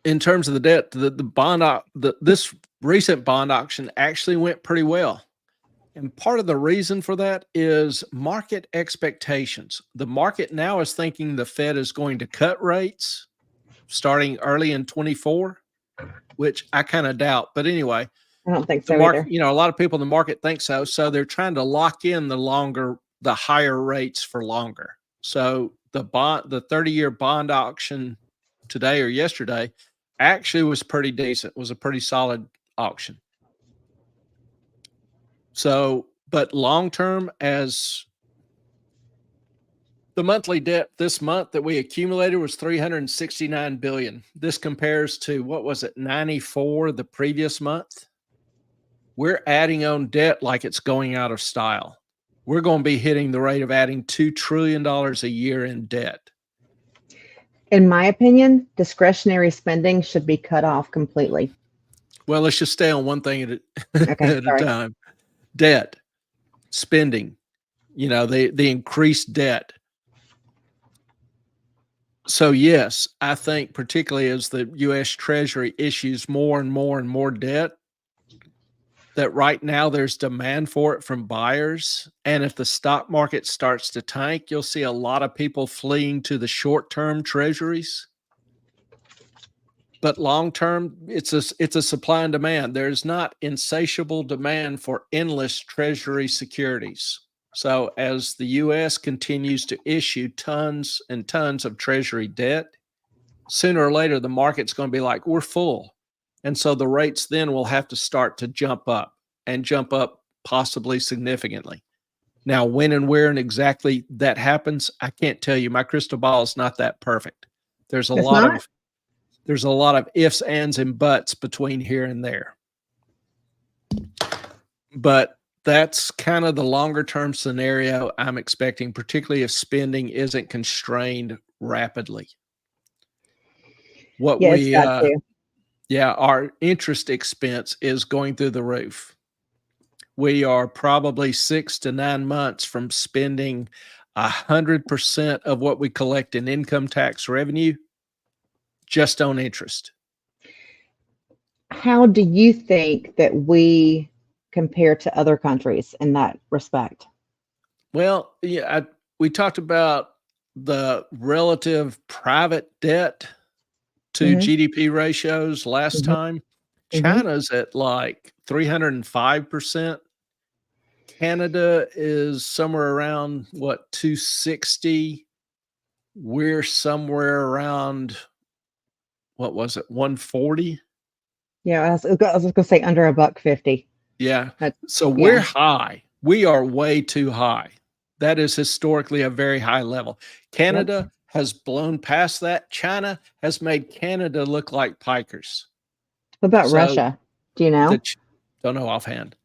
in terms of the debt, this recent bond auction actually went pretty well. And part of the reason for that is market expectations. The market now is thinking the Fed is going to cut rates starting early in 24, which I kind of doubt. But anyway, I don't think so either. A lot of people in the market think so. So they're trying to lock in the higher rates for longer. So the 30-year bond auction today or yesterday actually was pretty decent. It was a pretty solid auction. So, but long term, as the monthly debt this month that we accumulated was $369 billion. This compares to, what was it, 94 the previous month. We're adding on debt like it's going out of style. We're going to be hitting the rate of adding $2 trillion a year in debt. In my opinion, discretionary spending should be cut off completely. Well, let's just stay on one thing at a time. Debt, spending, the increased debt. So yes, I think particularly as the U.S. Treasury issues more and more and more debt, that right now there's demand for it from buyers. And if the stock market starts to tank, you'll see a lot of people fleeing to the short-term treasuries. But long-term, it's a supply and demand. There's not insatiable demand for endless treasury securities. So as the U.S. continues to issue tons and tons of treasury debt, sooner or later, the market's going to be like, we're full. And so the rates then will have to start to jump up possibly significantly. Now, when and where and exactly that happens, I can't tell you. My crystal ball is not that perfect. There's a lot of ifs, ands, and buts between here and there. But that's kind of the longer term scenario I'm expecting, particularly if spending isn't constrained rapidly. Our interest expense is going through the roof. We are probably 6 to 9 months from spending 100% of what we collect in income tax revenue just on interest. How do you think that we compare to other countries in that respect? Well, we talked about the relative private debt to GDP ratios last time. China's at like 305%. Canada is somewhere around 260. We're somewhere around, what was it, 140? Yeah, I was going to say under $1.50. Yeah. We're high. We are way too high. That is historically a very high level. Canada has blown past that. China has made Canada look like pikers. What about So Russia? Do you know? don't know offhand.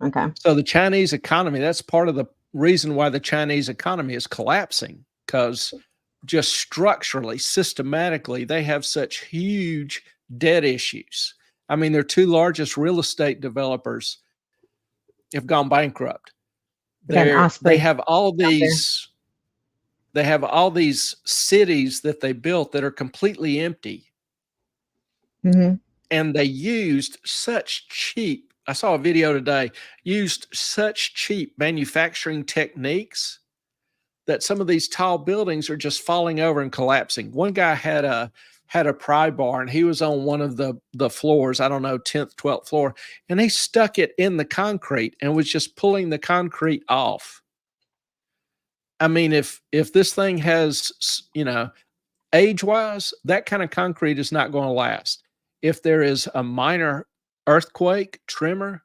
Okay. So the Chinese economy, that's part of the reason why the Chinese economy is collapsing, because just structurally, systematically, they have such huge debt issues. I mean, their two largest real estate developers have gone bankrupt. Again, They Osprey have all out there. these cities that they built that are completely empty. Mm-hmm. And they used such cheap, I saw a video today, used such cheap manufacturing techniques that some of these tall buildings are just falling over and collapsing. One guy had a pry bar, and he was on one of the floors, I don't know, 10th, 12th floor, and he stuck it in the concrete and was just pulling the concrete off. I mean, if this thing has, age-wise, that kind of concrete is not going to last. If there is a minor earthquake, tremor,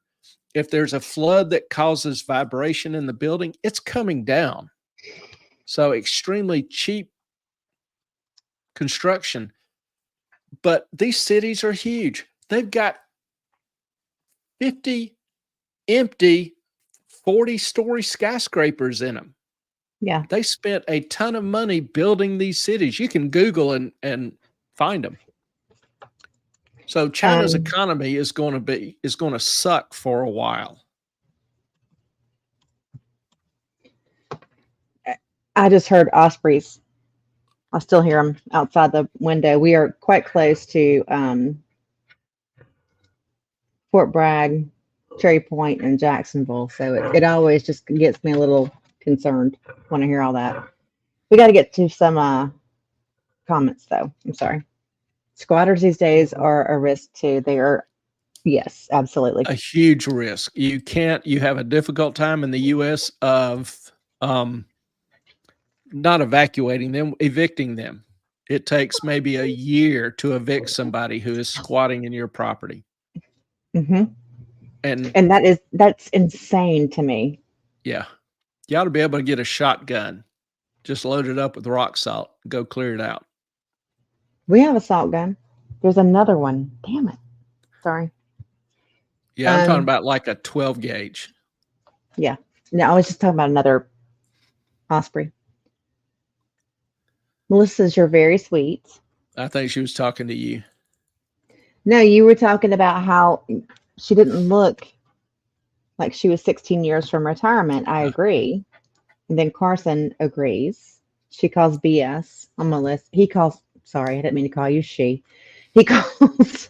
if there's a flood that causes vibration in the building, it's coming down. So extremely cheap construction. But these cities are huge. They've got 50 empty 40-story skyscrapers in them. Yeah. They spent a ton of money building these cities. You can Google and find them. So China's economy is going to suck for a while. I just heard ospreys. I still hear them outside the window. We are quite close to Fort Bragg, Cherry Point, and Jacksonville. So it always just gets me a little concerned when I hear all that. We got to get to some comments, though. I'm sorry. Squatters these days are a risk, too. They are, yes, absolutely. A huge risk. You have a difficult time in the U.S. of not evacuating them, evicting them. It takes maybe a year to evict somebody who is squatting in your property. Mm-hmm. And that's insane to me. Yeah. You ought to be able to get a shotgun, just load it up with rock salt, go clear it out. We have a salt gun. There's another one. Damn it. Sorry. Yeah, I'm talking about like a 12 gauge. Yeah. No, I was just talking about another osprey. Melissa says you're very sweet. I think she was talking to you. No, you were talking about how she didn't look like she was 16 years from retirement. I agree. And then Carson agrees. She calls BS on Melissa. He calls, sorry, I didn't mean to call you she. He calls,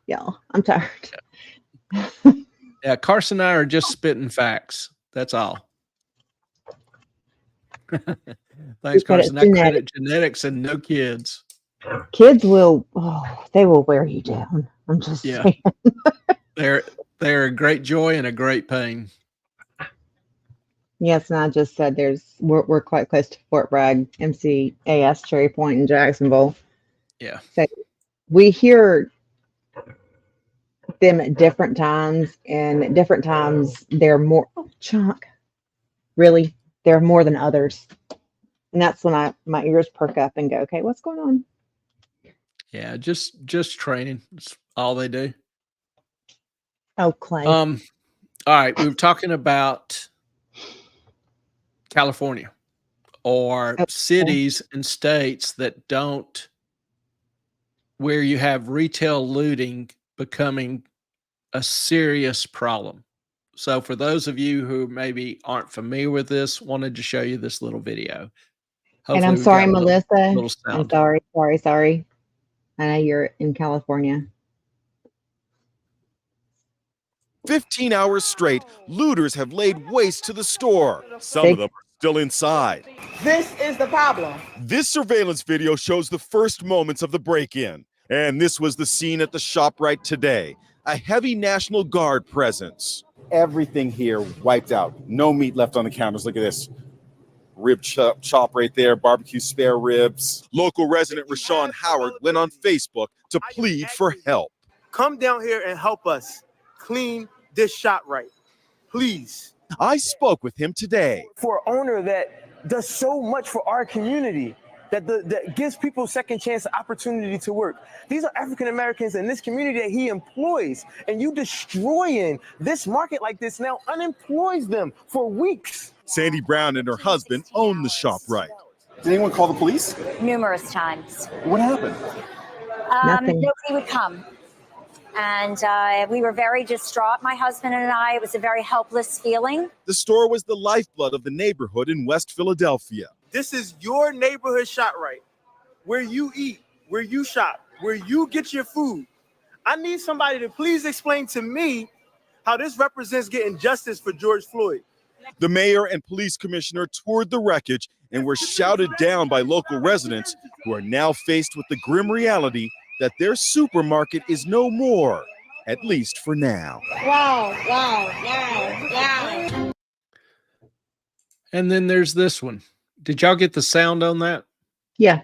y'all, I'm tired. Yeah, Carson and I are just spitting facts. That's all. Thanks, Carson. I credit genetics and no kids. Kids will, they will wear you down. I'm just saying. They're a great joy and a great pain. Yes, and I just said we're quite close to Fort Bragg, MCAS, Cherry Point, and Jacksonville. Yeah. So we hear them at different times, and at different times they're more really they're more than others. And that's when my ears perk up and go, okay, what's going on? Yeah, just training. That's all they do. Oh, Clay. All right, we were talking about California or cities and states that don't, where you have retail looting becoming a serious problem. So for those of you who maybe aren't familiar with this, wanted to show you this little video. Hopefully, and I'm sorry, Melissa. I'm sorry. I know you're in California. 15 hours straight, looters have laid waste to the store. Some of them are still inside. This is the problem. This surveillance video shows the first moments of the break-in. And this was the scene at the ShopRite today. A heavy National Guard presence. Everything here wiped out. No meat left on the counters. Look at this. Rib chop right there, barbecue spare ribs. Local resident Rashawn Howard went on Facebook to plead for help. Come down here and help us clean this ShopRite, please. I spoke with him today. For an owner that does so much for our community, that gives people second chance opportunity to work. These are African Americans in this community that he employs, and you destroying this market like this now unemploys them for weeks. Sandy Brown and her husband own the ShopRite. Did anyone call the police? Numerous times. What happened? Nothing. Nobody would come. And we were very distraught, my husband and I. It was a very helpless feeling. The store was the lifeblood of the neighborhood in West Philadelphia. This is your neighborhood ShopRite, where you eat, where you shop, where you get your food. I need somebody to please explain to me how this represents getting justice for George Floyd. The mayor and police commissioner toured the wreckage and were shouted down by local residents who are now faced with the grim reality that their supermarket is no more, at least for now. Wow. And then there's this one. Did y'all get the sound on that? Yeah.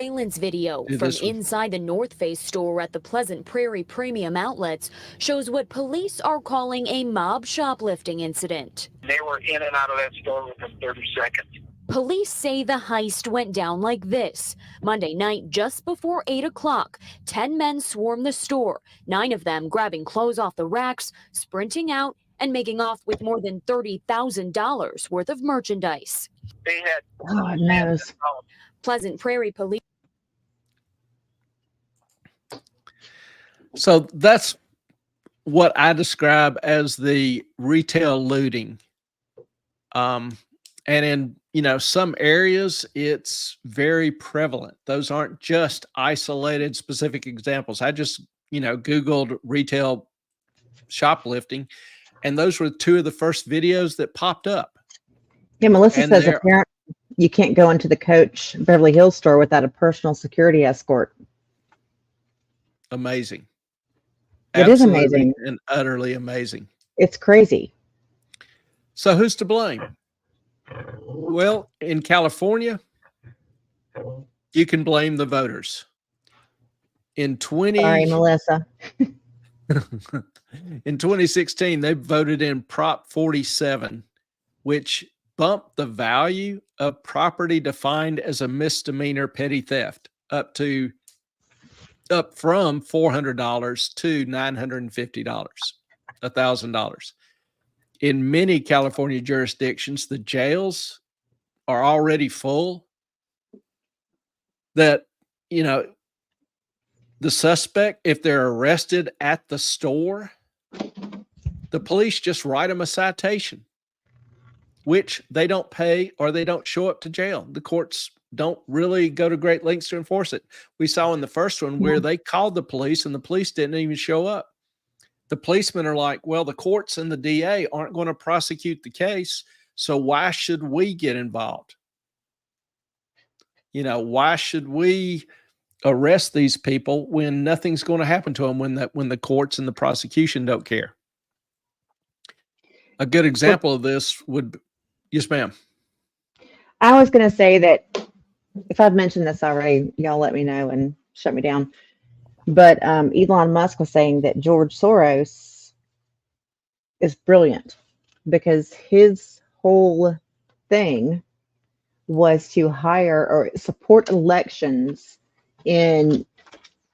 Surveillance video Yeah, from this one. inside the North Face store at the Pleasant Prairie Premium Outlets shows what police are calling a mob shoplifting incident. They were in and out of that store within 30 seconds. Police say the heist went down like this. Monday night, just before 8 o'clock, 10 men swarmed the store, 9 of them grabbing clothes off the racks, sprinting out, and making off with more than $30,000 worth of merchandise. They had God knows. Pleasant Prairie police. So that's what I describe as the retail looting. And in, some areas it's very prevalent. Those aren't just isolated specific examples. I just, Googled retail shoplifting, and those were 2 of the first videos that popped up. Yeah, Melissa And says there- apparently you can't go into the Coach Beverly Hills store without a personal security escort. Amazing. It is Absolutely amazing. and utterly amazing. It's crazy. So who's to blame? Well, in California, you can blame the voters. In Sorry, Melissa. in 2016, they voted in Prop 47, which bumped the value of property defined as a misdemeanor petty theft up from $400 to $950, $1,000. In many California jurisdictions, the jails are already full. That, the suspect, if they're arrested at the store, the police just write them a citation, which they don't pay or they don't show up to jail. The courts don't really go to great lengths to enforce it. We saw in the first one where they called the police and the police didn't even show up. The policemen are like, well, the courts and the DA aren't going to prosecute the case, so why should we get involved? Why should we arrest these people when nothing's going to happen to them when the courts and the prosecution don't care? A good example of this would, yes, ma'am. I was going to say that if I've mentioned this already, y'all let me know and shut me down. But Elon Musk was saying that George Soros is brilliant because his whole thing was to hire or support elections in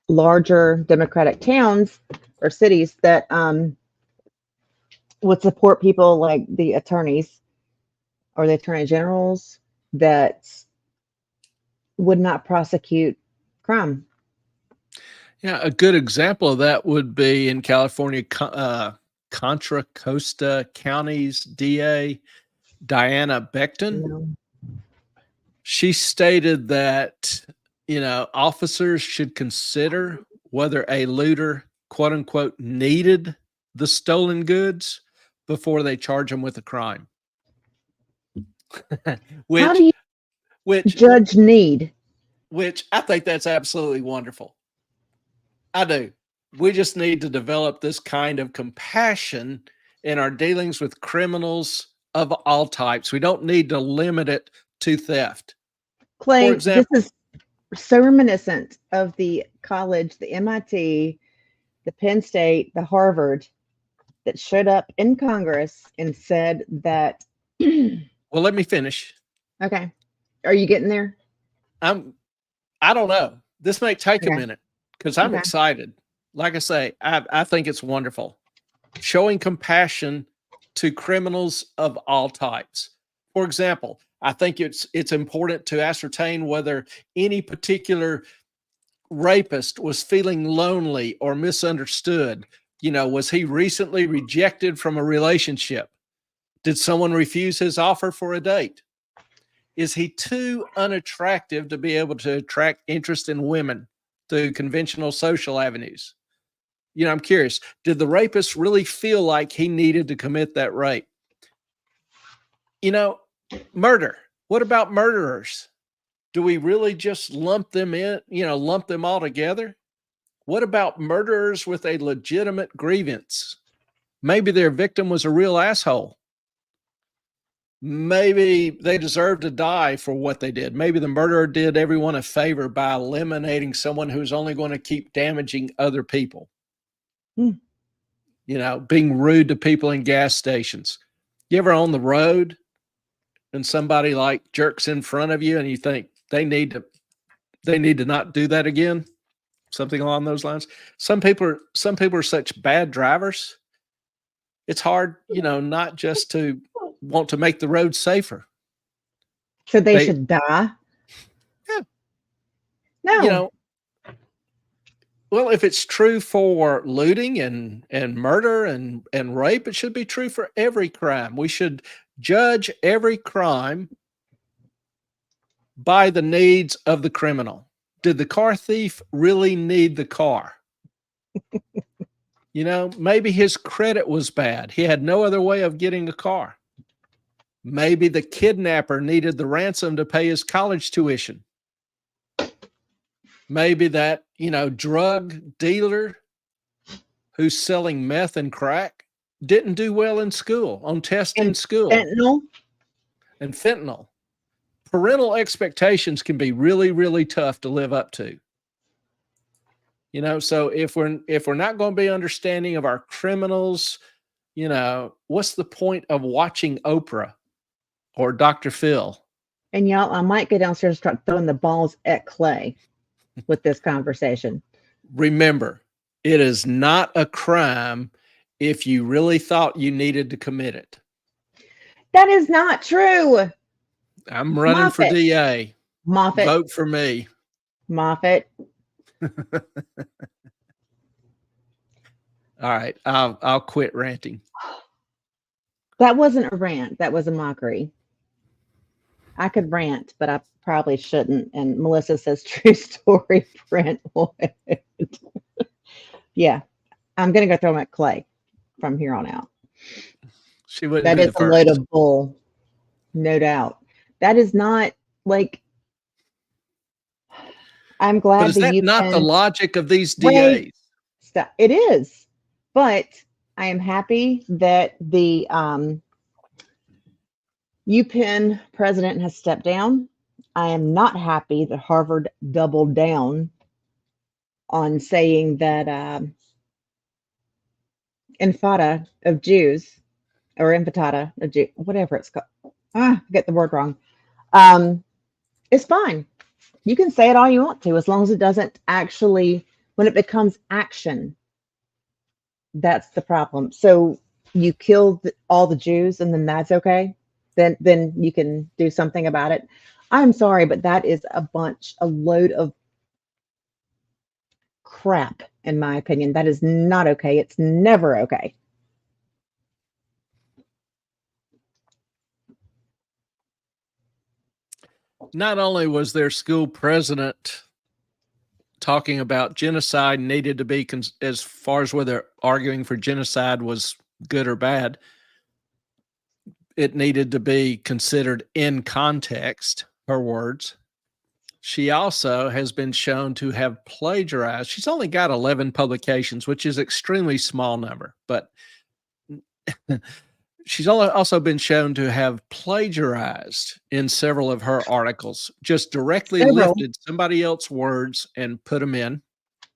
larger Democratic towns or cities that would support people like the attorneys or the attorney generals that would not prosecute crime. Yeah, a good example of that would be in California, Contra Costa County's DA, Diana Becton. She stated that, officers should consider whether a looter, quote unquote, needed the stolen goods before they charge them with a crime. How do you which judge need? Which I think that's absolutely wonderful. I do. We just need to develop this kind of compassion in our dealings with criminals of all types. We don't need to limit it to theft. Clay, For example, this is so reminiscent of the college, the MIT, the Penn State, the Harvard that showed up in Congress and said that. well, let me finish. Okay. Are you getting there? I don't know. This may take a Okay. minute because I'm Okay. excited. Like I say, I think it's wonderful. Showing compassion to criminals of all types. For example, I think it's important to ascertain whether any particular rapist was feeling lonely or misunderstood. Was he recently rejected from a relationship? Did someone refuse his offer for a date? Is he too unattractive to be able to attract interest in women through conventional social avenues? I'm curious, did the rapist really feel like he needed to commit that rape? Murder. What about murderers? Do we really just lump them all together? What about murderers with a legitimate grievance? Maybe their victim was a real asshole. Maybe they deserve to die for what they did. Maybe the murderer did everyone a favor by eliminating someone who's only going to keep damaging other people. Being rude to people in gas stations. You ever on the road and somebody like jerks in front of you and you think they need to not do that again? Something along those lines. Some people are such bad drivers. It's hard, not just to want to make the road safer. So they should die? Yeah. No. Well, if it's true for looting and murder and rape, it should be true for every crime. We should judge every crime by the needs of the criminal. Did the car thief really need the car? Maybe his credit was bad. He had no other way of getting a car. Maybe the kidnapper needed the ransom to pay his college tuition. Maybe that, drug dealer who's selling meth and crack didn't do well in school, on tests in school. Fentanyl. Parental expectations can be really, really tough to live up to. So if we're not going to be understanding of our criminals, what's the point of watching Oprah or Dr. Phil? And y'all, I might go downstairs and start throwing the balls at Clay with this conversation. Remember, it is not a crime if you really thought you needed to commit it. That is not true. I'm running Moffat. for DA. Moffat. Vote for me. Moffat. All right, I'll quit ranting. That wasn't a rant. That was a mockery. I could rant, but I probably shouldn't. And Melissa says, true story, Brentwood. Yeah, I'm going to go throw him at Clay from here on out. She wouldn't. That be is the a load first. of bull. No doubt. That is not like, I'm glad But is that not the logic of these DAs? It is, but I am happy that the UPenn president has stepped down. I am not happy that Harvard doubled down on saying that infata of Jews, or infantata of Jews, whatever it's called. I get the word wrong. It's fine. You can say it all you want to, as long as it doesn't actually, when it becomes action, that's the problem. So you killed all the Jews and then that's okay. Then you can do something about it. I'm sorry, but that is a load of crap, in my opinion. That is not okay. It's never okay. Not only was their school president talking about genocide needed to be, as far as whether arguing for genocide was good or bad, it needed to be considered in context, her words. She also has been shown to have plagiarized. She's only got 11 publications, which is extremely small number, but she's also been shown to have plagiarized in several of her articles, just directly lifted somebody else's words and put them in.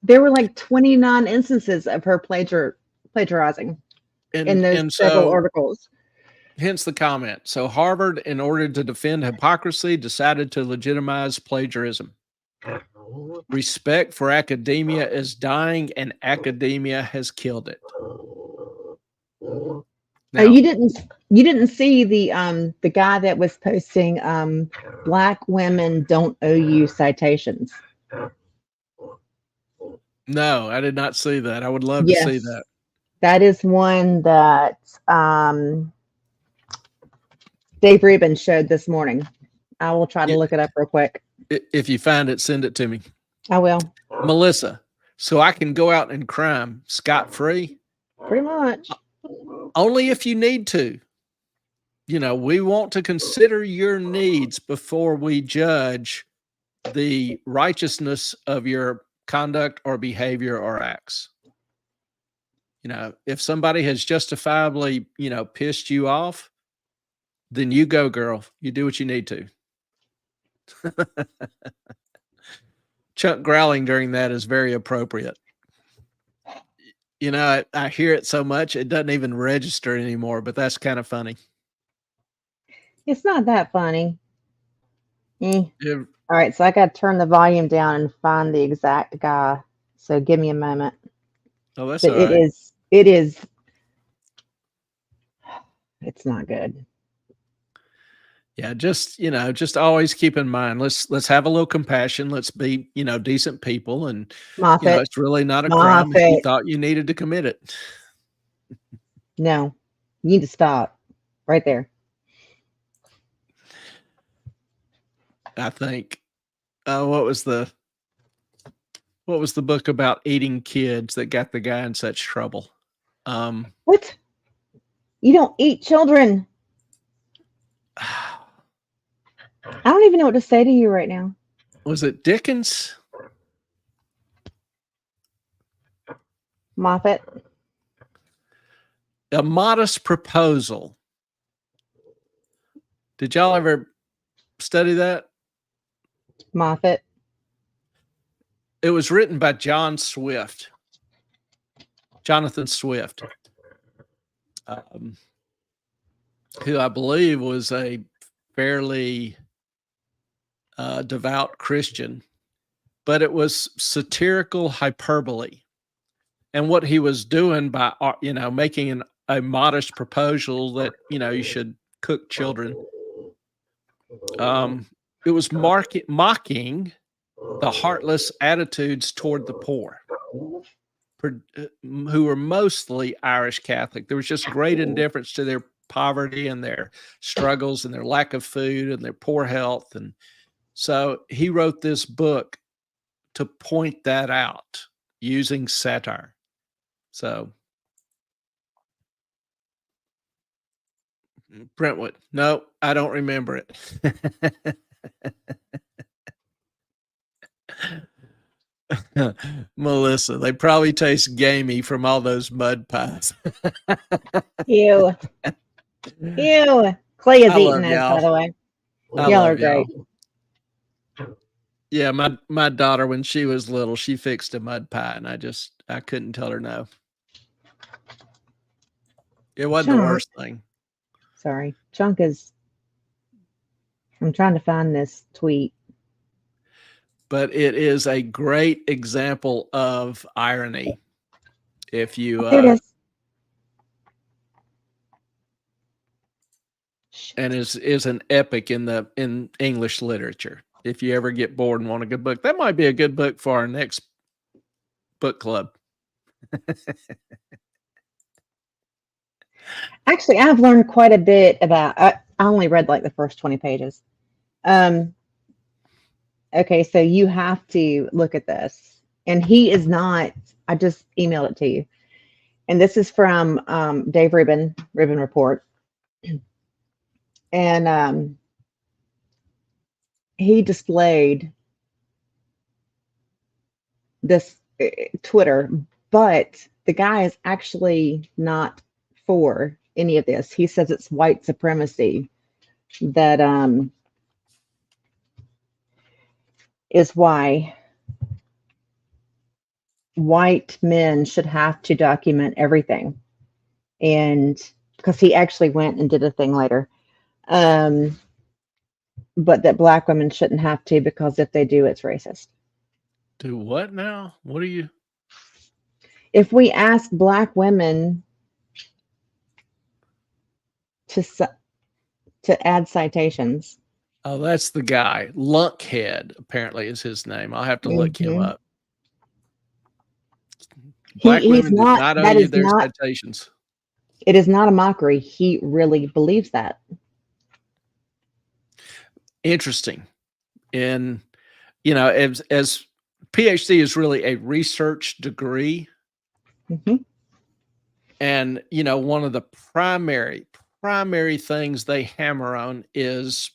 There were like 29 instances of her plagiarizing in those several articles. Hence the comment. So Harvard, in order to defend hypocrisy, decided to legitimize plagiarism. Respect for academia is dying, and academia has killed it. Now, You didn't see the guy that was posting black women don't owe you citations. no, I did not see that. I would love to see that. That is one that Dave Rubin showed this morning. I will try to look it up real quick. If you find it, send it to me. I will. Melissa, so I can go out and crime scot-free? Pretty much. Only if you need to. You know, we want to consider your needs before we judge the righteousness of your conduct or behavior or acts. You know, if somebody has justifiably, you know, pissed you off, then you go, girl. You do what you need to. Chuck growling during that is very appropriate. You know, I hear it so much, it doesn't even register anymore, but that's kind of funny. It's not that funny. Yeah. All right, so I got to turn the volume down and find the exact guy. So give me a moment. Oh, that's But all right. It's not good. Yeah, just, you know, just always keep in mind, let's have a little compassion. Let's be, you know, decent people. And, Moffat. you know, it's really not a crime if you Moffat. thought you needed to commit it. No, you need to stop right there. I think, what was the book about eating kids that got the guy in such trouble? What? You don't eat children. I don't even know what to say to you right now. Was it Dickens? Moffat. A Modest Proposal. Did y'all ever study that? Moffat. It was written by Jonathan Swift, who I believe was a fairly devout Christian, but it was satirical hyperbole. And what he was doing by, you know, making a modest proposal that, you know, you should cook children. It was mocking the heartless attitudes toward the poor, who were mostly Irish Catholic. There was just great indifference to their poverty and their struggles and their lack of food and their poor health. And so he wrote this book to point that out using satire. So Brentwood, no, I don't remember it. Melissa, they probably taste gamey from all those mud pies. Ew. Ew. Clay is eating this, y'all. by the way. I Y'all love are great. y'all. Yeah, my daughter, when she was little, she fixed a mud pie, and I couldn't tell her no. It wasn't the worst thing. Sorry. Chunk is. I'm trying to find this tweet. But it is a great example of irony. If you Here it is. and is an epic in English literature. If you ever get bored and want a good book, that might be a good book for our next book club. Actually, I've learned quite a bit about. I only read like the first 20 pages. Okay, so you have to look at this, and he is not. I just emailed it to you, and this is from Dave Rubin Report, and he displayed this Twitter, but the guy is actually not for any of this. He says it's white supremacy that is why white men should have to document everything. And because he actually went and did a thing later. But that black women shouldn't have to, because if they do, it's racist. Do what now? What are you? If we ask black women to add citations, Oh, that's the guy. Lunkhead, apparently, is his name. I'll have to look him up. Black he's women did not. not owe That you is their not. citations. It is not a mockery. He really believes that. Interesting. And, as PhD is really a research degree. Mm-hmm. And, one of the primary things they hammer on is,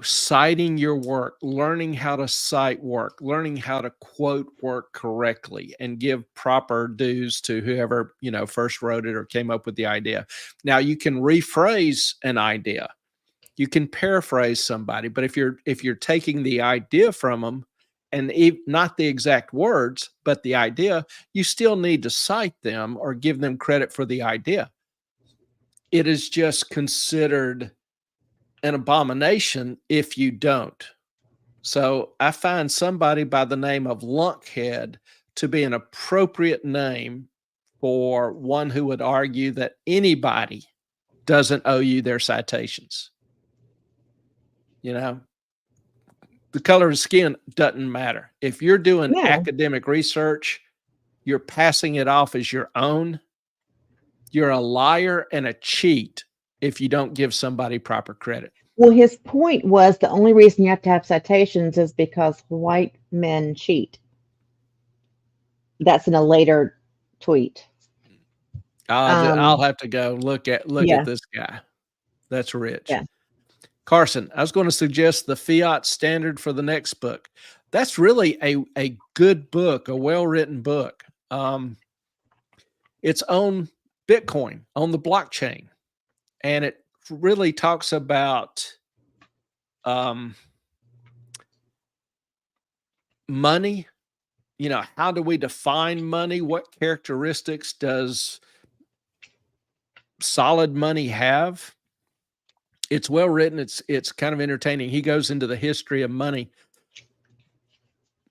citing your work, learning how to cite work, learning how to quote work correctly and give proper dues to whoever, first wrote it or came up with the idea. Now, you can rephrase an idea. You can paraphrase somebody, but if you're taking the idea from them, and not the exact words, but the idea, you still need to cite them or give them credit for the idea. It is just considered an abomination if you don't. So I find somebody by the name of Lunkhead to be an appropriate name for one who would argue that anybody doesn't owe you their citations. The color of skin doesn't matter. If you're doing academic research, you're passing it off as your own. You're a liar and a cheat if you don't give somebody proper credit. Well, his point was the only reason you have to have citations is because white men cheat. That's in a later tweet. I'll have to go look at this guy. That's rich. Yeah. Carson, I was going to suggest the Fiat Standard for the next book. That's really a good book, a well-written book. It's on Bitcoin, on the blockchain. And it really talks about money. How do we define money? What characteristics does solid money have? It's well written. It's kind of entertaining. He goes into the history of money.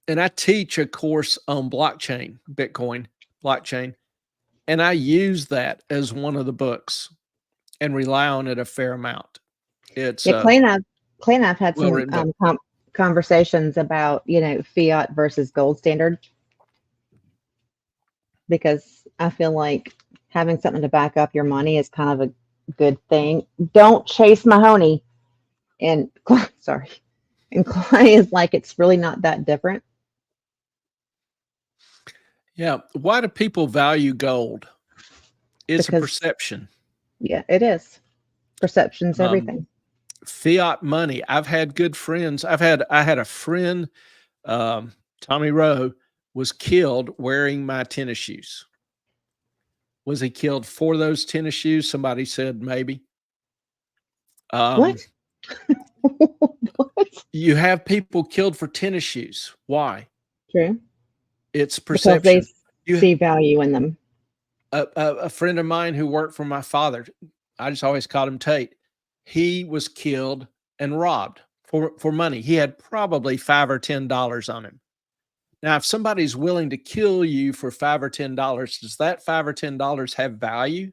And I teach a course on Bitcoin, blockchain, and I use that as one of the books and rely on it a fair amount. It's Clay and I've had some conversations about, fiat versus gold standard, because I feel like having something to back up your money is kind of a good thing. Don't chase Mahoney. And sorry. And Clay is like, it's really not that different. Yeah. Why do people value gold? It's a perception. Yeah, it is. Perception's everything. Fiat money. I've had good friends. I had a friend, Tommy Rowe, was killed wearing my tennis shoes. Was he killed for those tennis shoes? Somebody said maybe. What? What? You have people killed for tennis shoes. Why? True. It's perception. Because they see value in them. A friend of mine who worked for my father, I just always called him Tate. He was killed and robbed for money. He had probably $5 or $10 on him. Now, if somebody's willing to kill you for $5 or $10, does that $5 or $10 have value?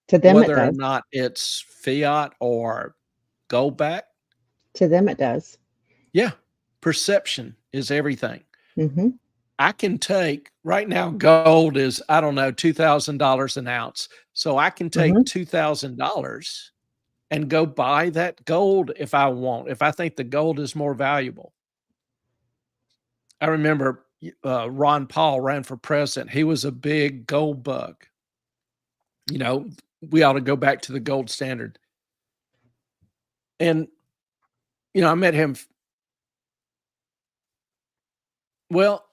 To them, whether it does. or not it's fiat or gold back? To them, it does. Yeah. Perception is everything. Mm-hmm. I can take right now, gold is, I don't know, $2,000 an ounce. So I can take $2,000 and go buy that gold if I want, if I think the gold is more valuable. I remember Ron Paul ran for president. He was a big gold bug. We ought to go back to the gold standard. And, I met him. Well,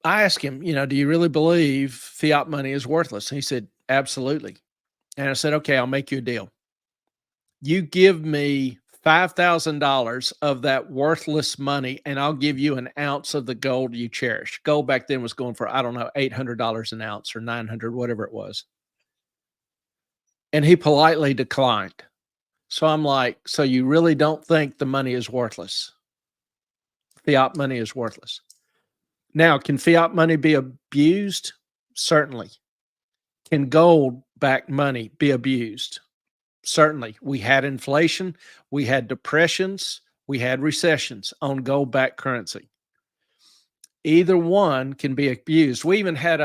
I asked him, do you really believe fiat money is worthless? And he said, absolutely. And I said, okay, I'll make you a deal. You give me $5,000 of that worthless money, and I'll give you an ounce of the gold you cherish. Gold back then was going for, I don't know, $800 an ounce or $900, whatever it was. And he politely declined. So I'm like, so you really don't think the money is worthless? Fiat money is worthless. Now, can fiat money be abused? Certainly. Can gold-backed money be abused? Certainly. We had inflation, we had depressions, we had recessions on gold-backed currency. Either one can be abused. We even had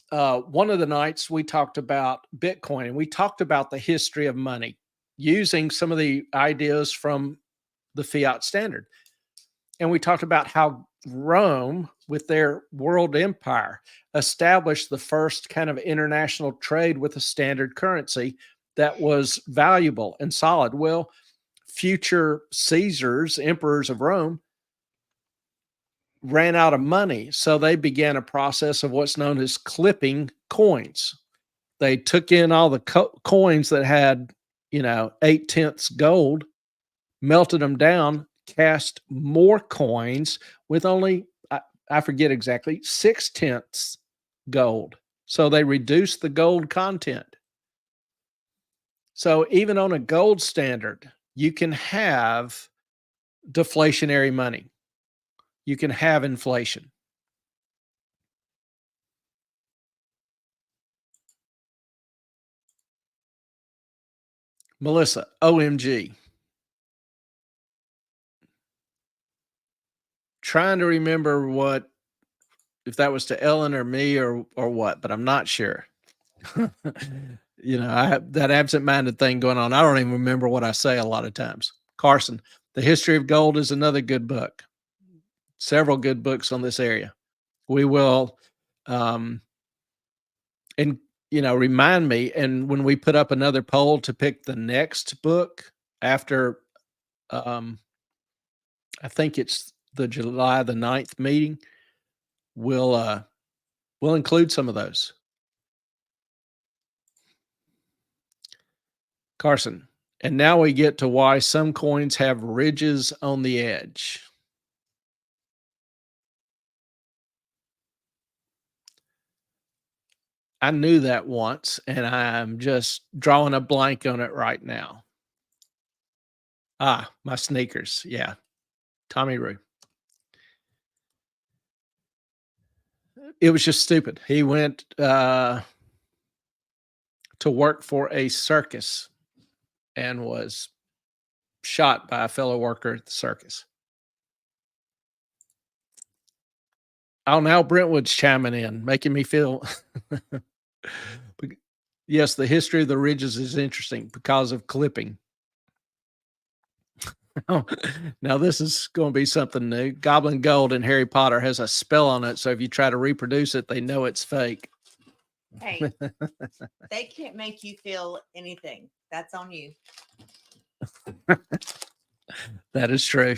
one of the nights we talked about Bitcoin, and we talked about the history of money using some of the ideas from the fiat standard. And we talked about how Rome, with their world empire, established the first kind of international trade with a standard currency that was valuable and solid. Well, future Caesars, emperors of Rome, ran out of money. So they began a process of what's known as clipping coins. They took in all the coins that had, 8/10 gold, melted them down, cast more coins with only, I forget exactly, 6/10 gold. So they reduced the gold content. So even on a gold standard, you can have deflationary money. You can have inflation. Melissa, OMG. Trying to remember if that was to Ellen or me or what, but I'm not sure. I have that absent-minded thing going on. I don't even remember what I say a lot of times. Carson, The History of Gold is another good book. Several good books on this area. We will, remind me. And when we put up another poll to pick the next book after, I think it's the July the 9th meeting, we'll include some of those. Carson, and now we get to why some coins have ridges on the edge. I knew that once, and I'm just drawing a blank on it right now. My sneakers. Yeah. Tommy Roo. It was just stupid. He went to work for a circus and was shot by a fellow worker at the circus. Oh, now Brentwood's chiming in, making me feel. Yes, the history of the ridges is interesting because of clipping. Now this is going to be something new. Goblin Gold in Harry Potter has a spell on it, so if you try to reproduce it, they know it's fake. Hey, they can't make you feel anything. That's on you. That is true.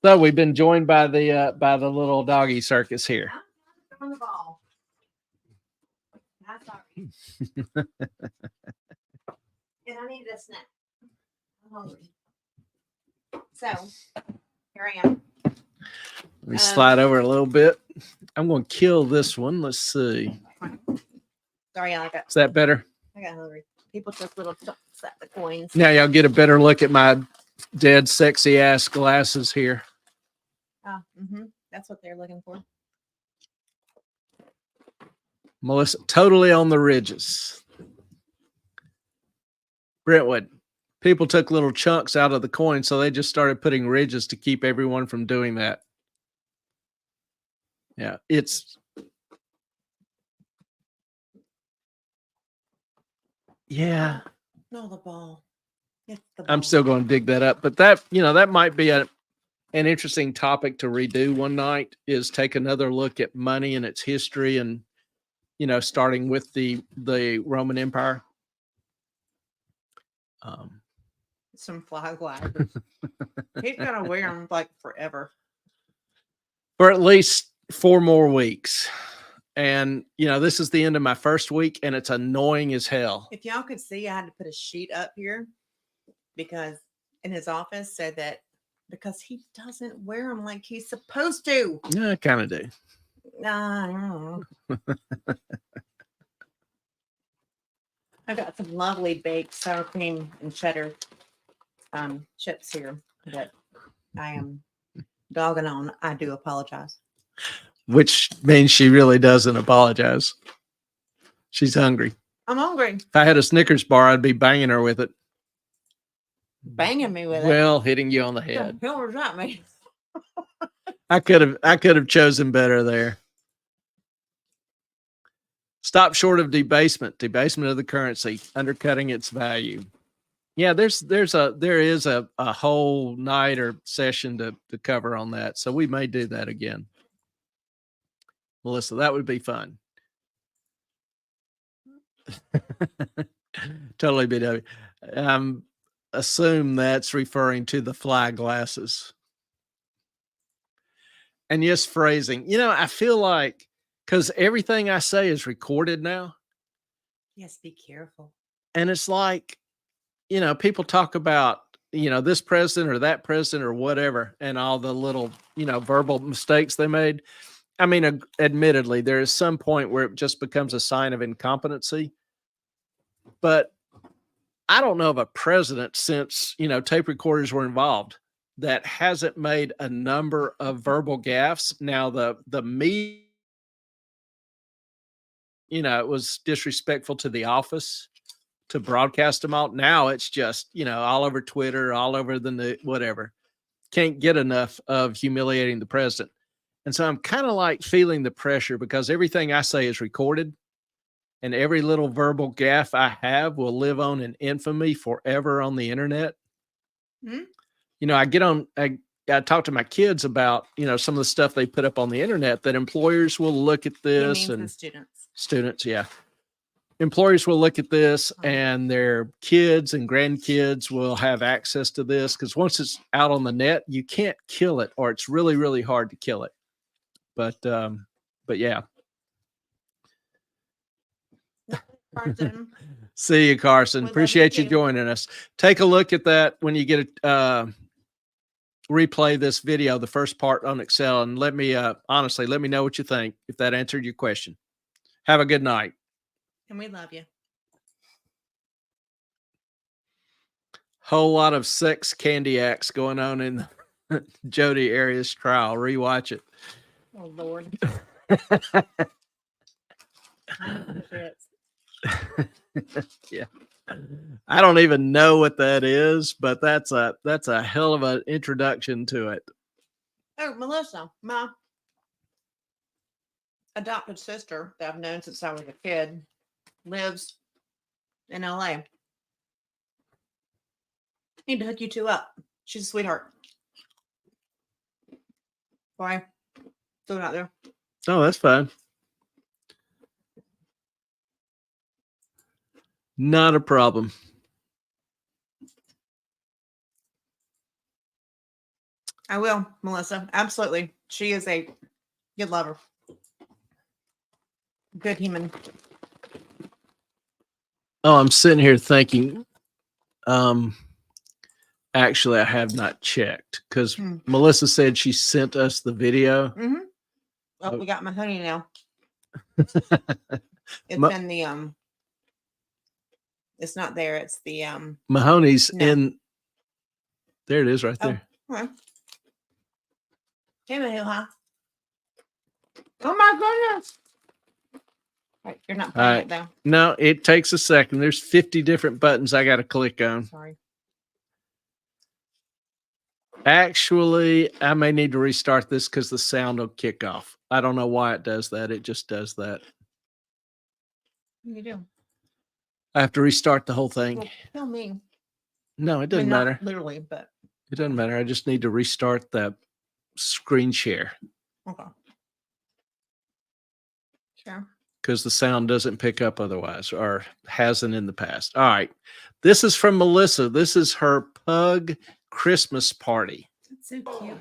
So we've been joined by the little doggy circus here. On the ball. Not sorry. And I needed a snack. I'm hungry. So here I am. Let me slide over a little bit. I'm going to kill this one. Let's see. Sorry, I Is that better? got hungry. People took little chunks at the coins. Now y'all get a better look at my dead sexy ass glasses here. That's what they're looking for. Melissa, totally on the ridges. Brentwood, people took little chunks out of the coin, so they just started putting ridges to keep everyone from doing that. Yeah, yeah. No, the ball. It's the ball. I'm still going to dig that up, but that might be an interesting topic to redo one night, is take another look at money and its history, and starting with the Roman Empire. Some fly gliders. He's gonna wear them like forever. For at least 4 more weeks. And this is the end of my first week, and it's annoying as hell. If y'all could see, I had to put a sheet up here because in his office said that because he doesn't wear them like he's supposed to. Yeah, I kind of do. I don't know. I got some lovely baked sour cream and cheddar chips here that I am dogging on. I do apologize. Which means she really doesn't apologize. She's hungry. I'm hungry. If I had a Snickers bar, I'd be banging her with it. Banging me with it. Well, hitting you on the What head. the hell was that, man? I could have chosen better there. Stop short of debasement of the currency, undercutting its value. Yeah, there is a whole night or session to cover on that. So we may do that again. Melissa, that would be fun. Totally BW. Assume that's referring to the fly glasses. And yes, phrasing. You know, I feel like because everything I say is recorded now. Yes, be careful. And it's like, you know, people talk about, you know, this president or that president or whatever, and all the little, you know, verbal mistakes they made. I mean, admittedly, there is some point where it just becomes a sign of incompetency. But I don't know of a president since, you know, tape recorders were involved that hasn't made a number of verbal gaffes. Now, the me, you know, it was disrespectful to the office to broadcast them all. Now it's just, you know, all over Twitter, all over the whatever. Can't get enough of humiliating the president. And so I'm kind of like feeling the pressure because everything I say is recorded and every little verbal gaffe I have will live on in infamy forever on the internet. Hmm? You know, I talk to my kids about, you know, some of the stuff they put up on the internet that employers will look at this You mean and the students. Yeah. Employers will look at this and their kids and grandkids will have access to this because once it's out on the net, you can't kill it or it's really, really hard to kill it. But yeah. Carson. See you, Carson. We love Appreciate you you too. joining us. Take a look at that when you get a replay this video, the first part on Excel, and let me honestly let me know what you think if that answered your question. Have a good night. And we love you. Whole lot of sex candy acts going on in Jody Arias trial. Rewatch it. Oh, Lord. Yeah. I don't even know what that is, but that's a hell of an introduction to it. Oh, Melissa, my adopted sister that I've known since I was a kid lives in LA. Need to hook you two up. She's a sweetheart. Why? Throw it out there. Oh, that's fine. Not a problem. I will, Melissa. Absolutely. She is a good lover. Good human. Oh, I'm sitting here thinking, actually, I have not checked because Melissa said she sent us the video. Mm-hmm. Oh, we got my honey now. It's in the it's not there. It's the Mahoney's no. there it is right there. Okay. Huh? Oh my goodness. Right, you're not playing it though. No, it takes a second. There's 50 different buttons I got to click on. Sorry. Actually, I may need to restart this because the sound will kick off. I don't know why it does that. It just does that. You do. I have to restart the whole thing. Well, tell me. No, it doesn't Not matter. literally, but It doesn't matter. I just need to restart the screen share okay. Sure. because the sound doesn't pick up otherwise or hasn't in the past. All right. This is from Melissa. This is her pug Christmas party. That's so cute.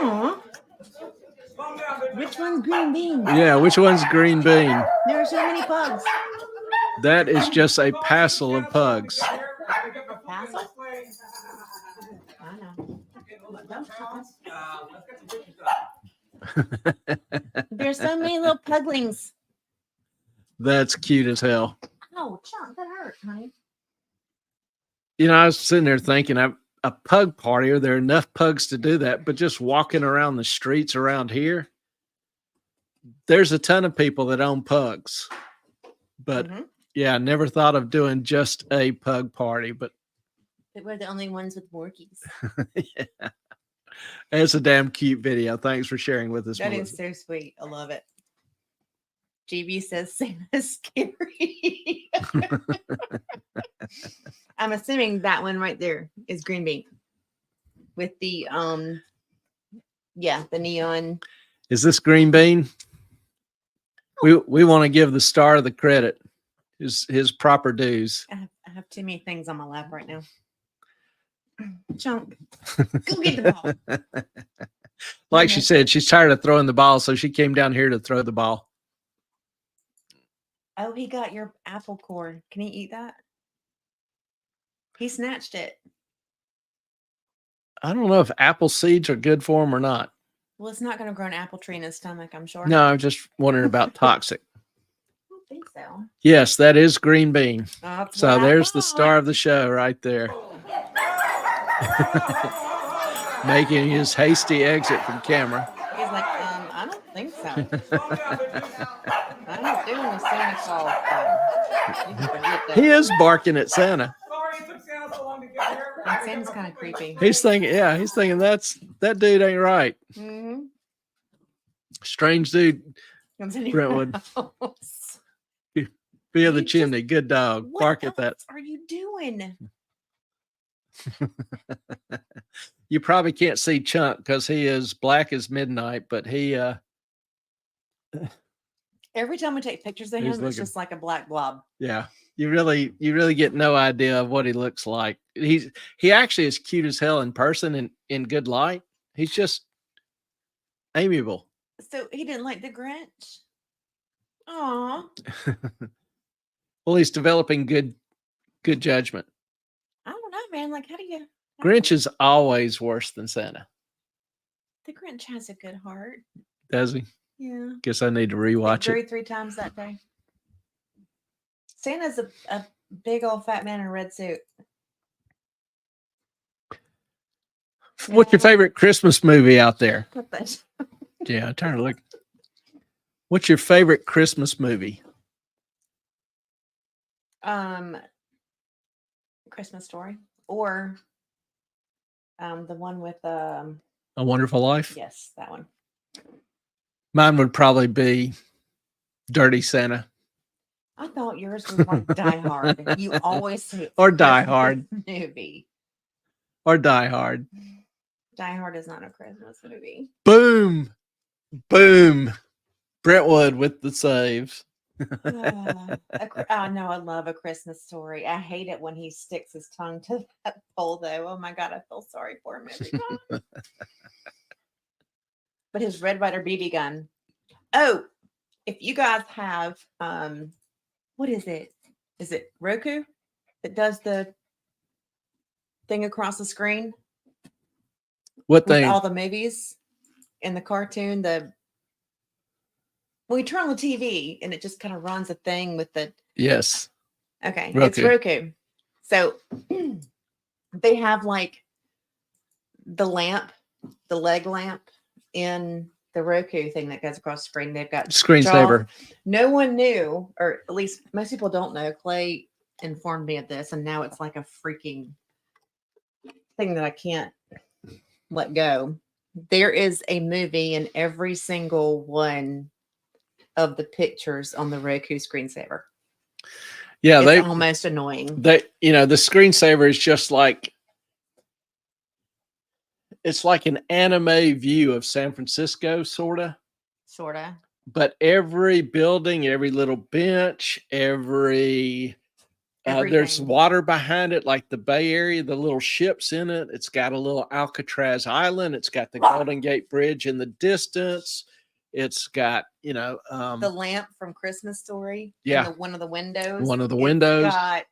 Aw. Which one's green bean? Yeah, which one's green bean? There are so many pugs. That is just a passel of pugs. Passel? I know. But those pugs. There's so many little puglings. That's cute as hell. Oh, Chunk, that hurt, honey. You know, I was sitting there thinking, a pug party, are there enough pugs to do that? But just walking around the streets around here, there's a ton of people that own pugs. But Mhm. yeah, I never thought of doing just a pug party, but But we're the only ones with Morkies. yeah, it's a damn cute video. Thanks for sharing with us, That Melissa. is so sweet. I love it. GB says Santa's scary. I'm assuming that one right there is green bean with the the neon. Is this green bean? We want to give the star the credit, his proper dues. I have too many things on my lap right now. Chunk, go get the ball. Like she said, she's tired of throwing the ball, so she came down here to throw the ball. Oh, he got your apple core. Can he eat that? He snatched it. I don't know if apple seeds are good for him or not. Well, it's not going to grow an apple tree in his stomach, I'm sure. No, I'm just wondering about toxic. I don't think so. Yes, that is green bean. That's So what I there's the star thought. of the show right there. Making his hasty exit from camera. He's like, I don't think so. I'm not doing the Santa Claus thing. You can forget that. He is barking at Santa. And Santa's kind of creepy. He's thinking that dude ain't right. Mm-hmm. Strange dude. Comes in your Brentwood. house. Via the You just- chimney. Good dog. What Bark at that. else are you doing? You probably can't see Chunk because he is black as midnight, but he Every time we take pictures of him, He's it's looking. just like a black blob. yeah. You really get no idea of what he looks like. He actually is cute as hell in person and in good light. He's just amiable. So he didn't like the Grinch. Aw. Well, he's developing good judgment. I don't know, man. Like, how do you? Grinch is always worse than Santa, The Grinch has a good heart. does he? Yeah. Guess I need to He rewatch grew it. 3 times that day. Santa's a big old fat man in a red suit. What's your favorite Christmas movie out there? What the? Yeah, I'm trying to look. What's your favorite Christmas movie? Christmas Story, or the one with A Wonderful Life? yes, that one. Mine would probably be Dirty Santa I thought yours was like Die Hard. You always say it's or a Die Christmas Hard movie. or Die Hard. Die Hard is not a Christmas movie. Boom. Boom. Brentwood with the saves. Oh no, I love A Christmas Story. I hate it when he sticks his tongue to that pole, though. Oh my God, I feel sorry for him every time. But his Red Ryder BB gun. Oh, if you guys have, what is it? Is it Roku that does the thing across the screen What with thing? all the movies in the cartoon? Well, you turn on the TV and it just kind of runs a thing with the. Yes. Okay, it's Roku. So they have like the lamp, the leg lamp in the Roku thing that goes across the screen. They've got Screensaver. No one knew, or at least most people don't know. Clay informed me of this, and now it's like a freaking thing that I can't let go. There is a movie in every single one of the pictures on the Roku screensaver. Yeah, It's almost annoying. the screensaver is just like it's like an anime view of San Francisco, sorta. Sorta. But every building, every little bench, there's Everything. water behind it, like the Bay Area, the little ships in it. It's got a little Alcatraz Island. It's got the Golden Gate Bridge in the distance. It's got, The lamp from Christmas Story. Yeah. In one of the windows. One of the windows. It's got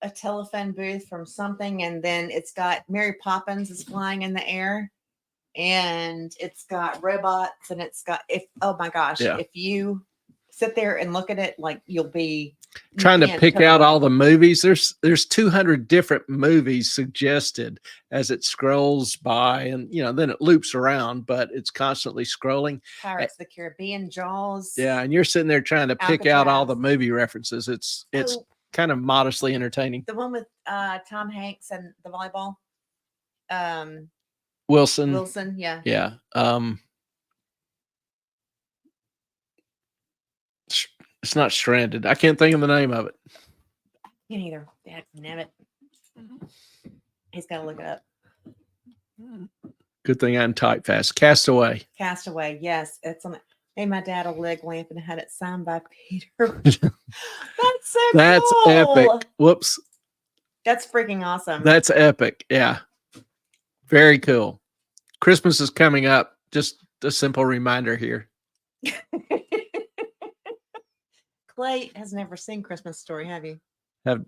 a telephone booth from something, and then it's got Mary Poppins is flying in the air. and it's got robots, and it's got oh my gosh, Yeah. if you sit there and look at it, like you Trying to can't pick turn it out all off. the movies. There's 200 different movies suggested as it scrolls by, and then it loops around, but it's constantly scrolling. Pirates of the Caribbean, Jaws. Yeah, and you're sitting there trying to pick out all the Alcatraz. movie references. It's Oh, kind of modestly entertaining. the one with Tom Hanks and the volleyball. Wilson. Wilson, yeah. Yeah. It's not Stranded. I can't think of the name of it. Me neither. Damn it. He's got to look it up. Good thing I can type fast. Castaway. Castaway, yes. It's on. Hey, my dad a leg lamp and had it signed by Peter. That's so That's cool. epic. Whoops. That's freaking awesome. That's epic. Yeah. Very cool. Christmas is coming up. Just a simple reminder here. Clay has never seen Christmas Story, have you? Have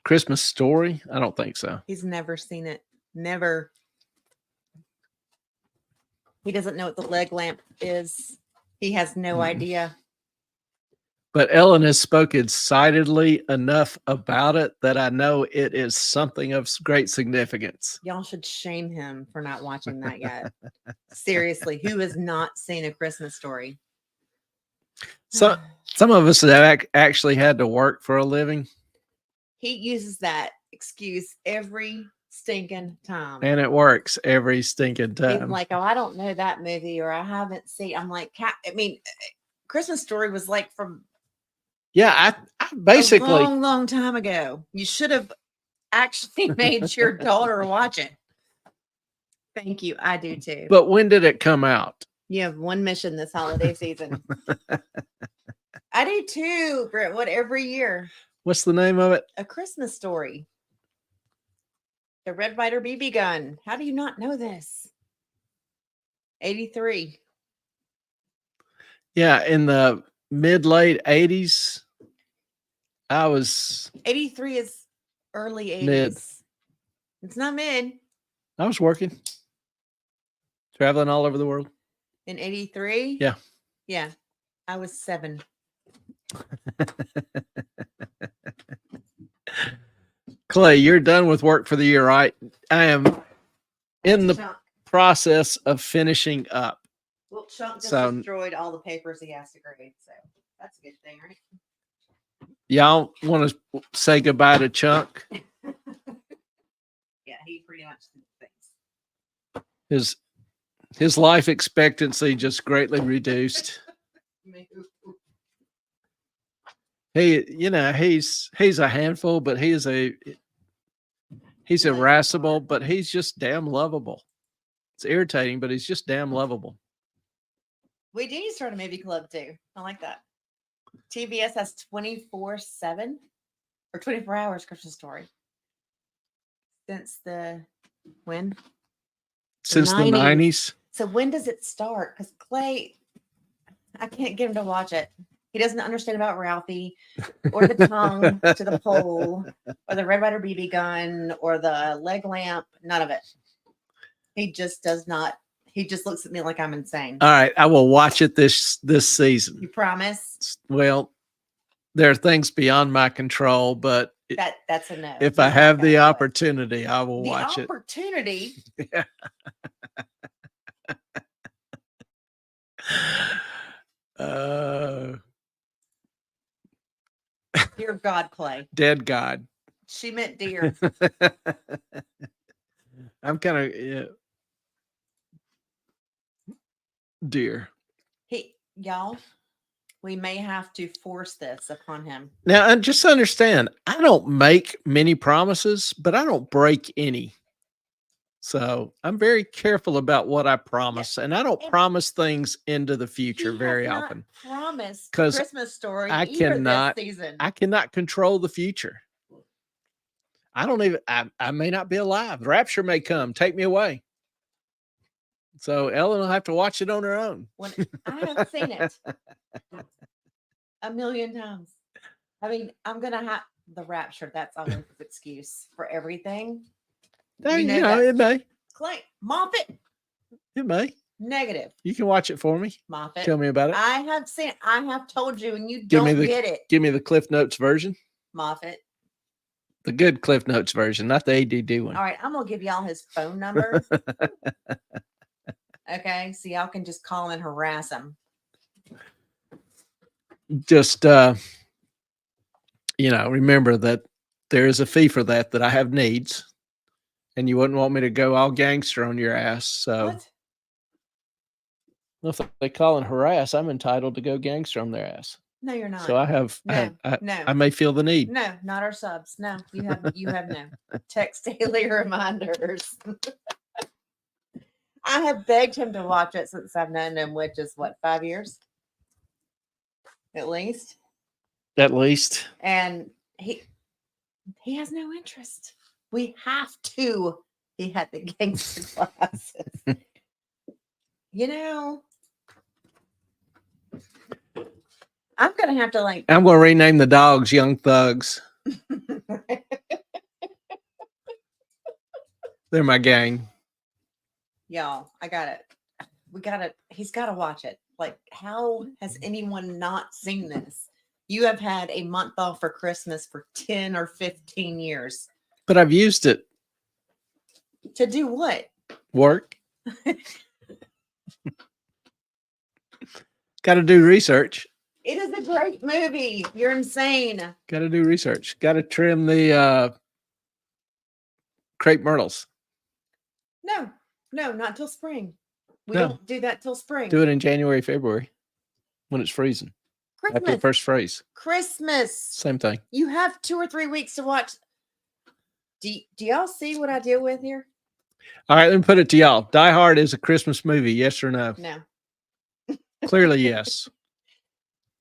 Christmas Story? I don't think so. He's never seen it. Never. He doesn't know what the leg lamp is. He has no idea. But Ellen has spoken excitedly enough about it that I know it is something of great significance. Y'all should shame him for not watching that yet. Seriously, who has not seen A Christmas Story? So some of us have actually had to work for a living, He uses that excuse every stinking time. and it works every stinking He's time. like, oh, I don't know that movie, or I haven't seen. I'm like, I mean, Christmas Story was like from Yeah, I basically, a long, long time ago. You should have actually made your daughter watch it. Thank you. I do too. but when did it come out? You have one mission this holiday season. I do too, Brentwood, every year. What's the name of it? A Christmas Story. The Red Ryder BB gun. How do you not know this? 83. Yeah, in the mid-late 80s, I was 83 is early 80s. Mid. It's not mid. working, traveling all over the world. In 83? Yeah. Yeah. I was 7. Clay, you're done with work for the year, right? I am in the Chunk. process of finishing up. Well, Chunk just So- destroyed all the papers he has to grade. So that's a good thing, right? Y'all want to say goodbye to Chunk? Yeah, he pretty much did things. His life expectancy just greatly reduced. He's a handful, but he's irascible, but he's just damn lovable. It's irritating, but he's just damn lovable. We do need to start a movie club too. I like that. TBS has 24/7 or 24 hours Christmas Story. Since when? Since the 90s. 90s. So when does it start? Because Clay, I can't get him to watch it. He doesn't understand about Ralphie or the tongue to the pole or the Red Ryder BB gun or the leg lamp. None of it. He just does not. He just looks at me like I'm insane. All right, I will watch it this season. You promise? Well, there are things beyond my control, but That's a no. if You're I not have gonna the do it. opportunity, I will The watch it. opportunity. Dear God, Clay. Dead God. She meant dear. I'm kind of dear. Y'all, we may have to force this upon him. Now, and just understand, I don't make many promises, but I don't break any. So I'm very careful about what I promise, and I don't And promise things into the future He very has not often. Promised 'Cause Christmas Story. I either cannot- This season. I cannot control the future. I may not be alive. The rapture may come, take me away. So Ellen will have to watch it on her own. When I have seen it a million times. I mean, I'm gonna have the rapture. That's always his excuse for everything. Hey, know you know, that. it may. Clay, mop it. It may. Negative. You can watch it for me. Moffat. Tell me about it. I have told you, and you Give me don't the- get it. Give me the Cliff Notes version. Moffat. The good Cliff Notes version, not the ADD one. All right, I'm gonna give y'all his phone number. Okay, so y'all can just call and harass him. Just remember that there is a fee for that I have needs, and you wouldn't want me to go all gangster on your ass. So What? well, if they call and harass, I'm entitled to go gangster on their ass. No, you're not. So I have No, I no. may feel the need. No, not our subs. No, you have no text daily reminders. I have begged him to watch it since I've known him, which is what, 5 years? At least. At least. And he has no interest. We have to. He had the gangster classes. I'm gonna have to I'm gonna rename the dogs Young Thugs. They're my gang. Y'all, I got it. He's got to watch it. Like, how has anyone not seen this? You have had a month off for Christmas for 10 or 15 years. But I've used it. To do what? Work. Got to do research. It is a great movie. You're insane. Got to do research. Got to trim the crepe myrtles. No, not till spring. We No. don't do that till spring. Do it in January, February, when it's freezing. After the Christmas. first freeze. Christmas. Same thing. You have 2 or 3 weeks to watch. Do y'all see what I deal with here? All right, let me put it to y'all. Die Hard is a Christmas movie, yes or no? No. Clearly, yes.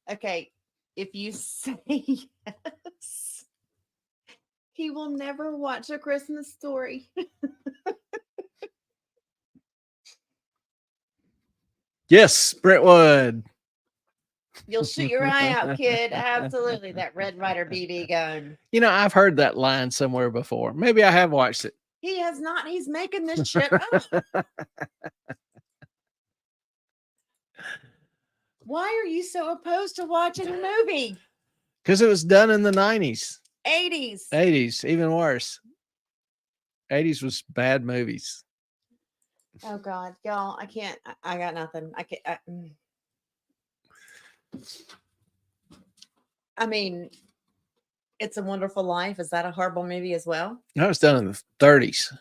Okay, if you say yes, he will never watch A Christmas Story. Yes, Brentwood. You'll shoot your eye out, kid. Absolutely. That Red Ryder BB gun. I've heard that line somewhere before. Maybe I have watched it. He has not. He's making this shit up. Why are you so opposed to watching a movie? Because it was done in the 90s, 80s. 80s, even worse. 80s was bad movies. Oh God, y'all! I can't. I got nothing. I can't. I mean, It's a Wonderful Life. Is that a horrible movie as well? That was done in the 30s.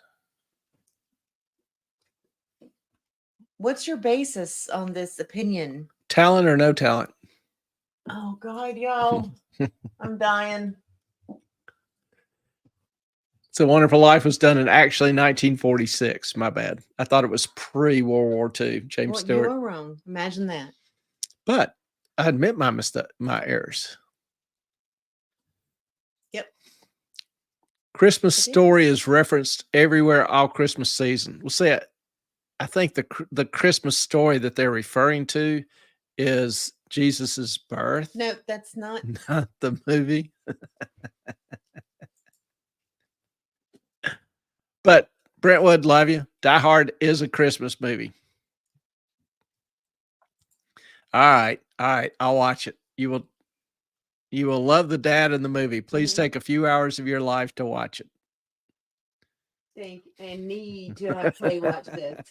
What's your basis on this opinion? Talent or no talent? Oh God, y'all! I'm dying. It's a Wonderful Life was done in actually 1946. My bad. I thought it was pre-World War II. James Well, you Stewart. were wrong. Imagine that. But I admit my mistake, my errors. Yep. Christmas It is. Story is referenced everywhere all Christmas season. Well, see, I think the Christmas story that they're referring to is Jesus's birth, No, that's not. not the movie. But Brentwood, love you. Die Hard is a Christmas movie. All right. I'll watch it. You will love the dad in the movie. Please Mhm. take a few hours of your life to watch it. Think and need to actually watch this.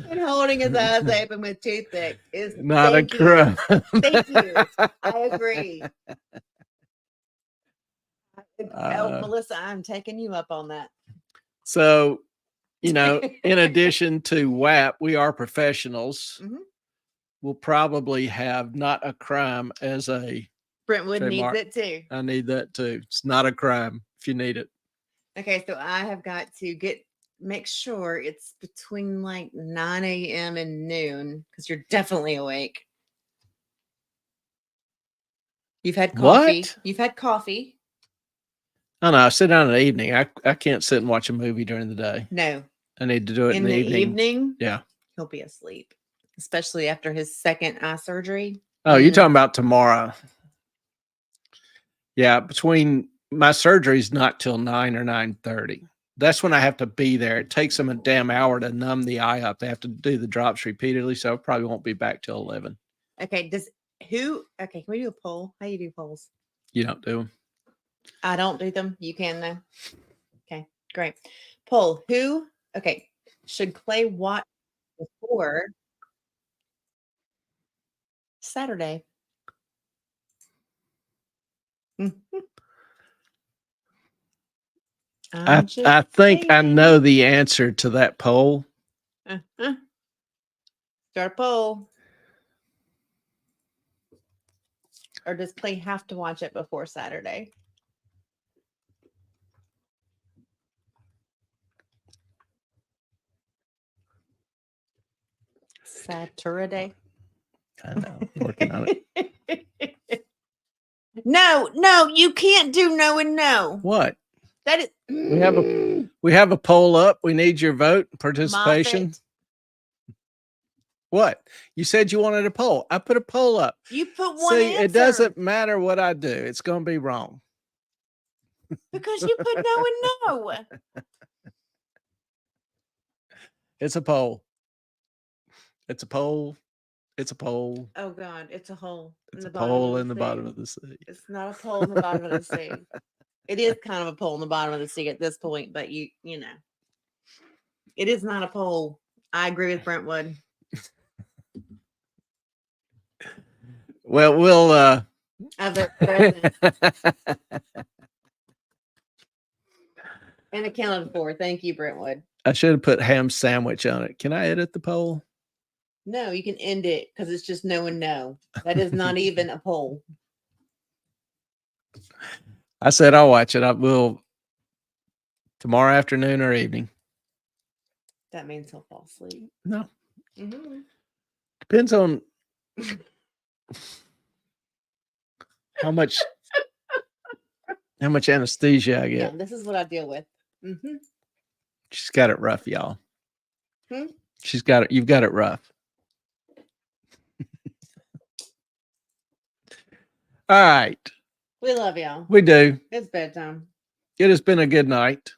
And holding his eyes open with toothpick is Not a thank you. crumb. Thank you. I agree. Uh, Melissa, I'm taking you up on that. So, in addition to WAP, we are professionals. Mhm. We'll probably have Not a Crime as a Brentwood trademark. needs it too. I need that too. It's not a crime if you need it. Okay, so I have got to make sure it's between like 9 a.m. and noon because you're definitely awake. You've had coffee. What? You've had coffee. Oh no, I sit down in the evening. I can't sit and watch a movie during the day. No, I need to do it in the evening. Yeah. He'll be asleep, especially after his second eye surgery. Oh, you're Mhm. talking about tomorrow. Yeah, between my surgery's not till 9 or 9:30. that's when I have to be there. It takes them a damn hour to numb the eye up. They have to do the drops repeatedly, so I probably won't be back till 11. Okay. Okay. Can we do a poll? How you do polls? You don't do them. I don't do them. You can though. Okay. Great. Poll. Okay. Should Clay watch before Saturday? Mhm. I I'm just think I saying. know the answer to that poll. Uh-huh. Start a poll. Or does Clay have to watch it before Saturday? Saturday. I know. Working on it. No, you can't do no and no. What? That is We have a poll up. We need your vote and participation. Moffat, What? You said you wanted a poll. I put a poll up. you put one See, answer it doesn't matter what I do. It's going to be wrong. because you put no and no. It's a poll. It's a poll. It's a poll. Oh God, it's a hole. It's a poll in the bottom sea. of the sea. It's not a pole in the bottom of the sea. It is kind of a pole in the bottom of the sea at this point, but you know, it is not a pole. I agree with Brentwood. Well, we'll Other president and accounted for. Thank you, Brentwood. I should have put ham sandwich on it. Can I edit the poll? No, you can end it because it's just no and no. That is not even a poll. I said I'll watch it. I will tomorrow afternoon or evening. That means he'll fall asleep. No, Mhm. depends on how much anesthesia I Yeah, get. this is what I deal with. Hmm. She's got it rough, y'all. Hmm? She's got it. You've got it rough. All right. We love y'all. We do. It's bedtime. It has been a good night.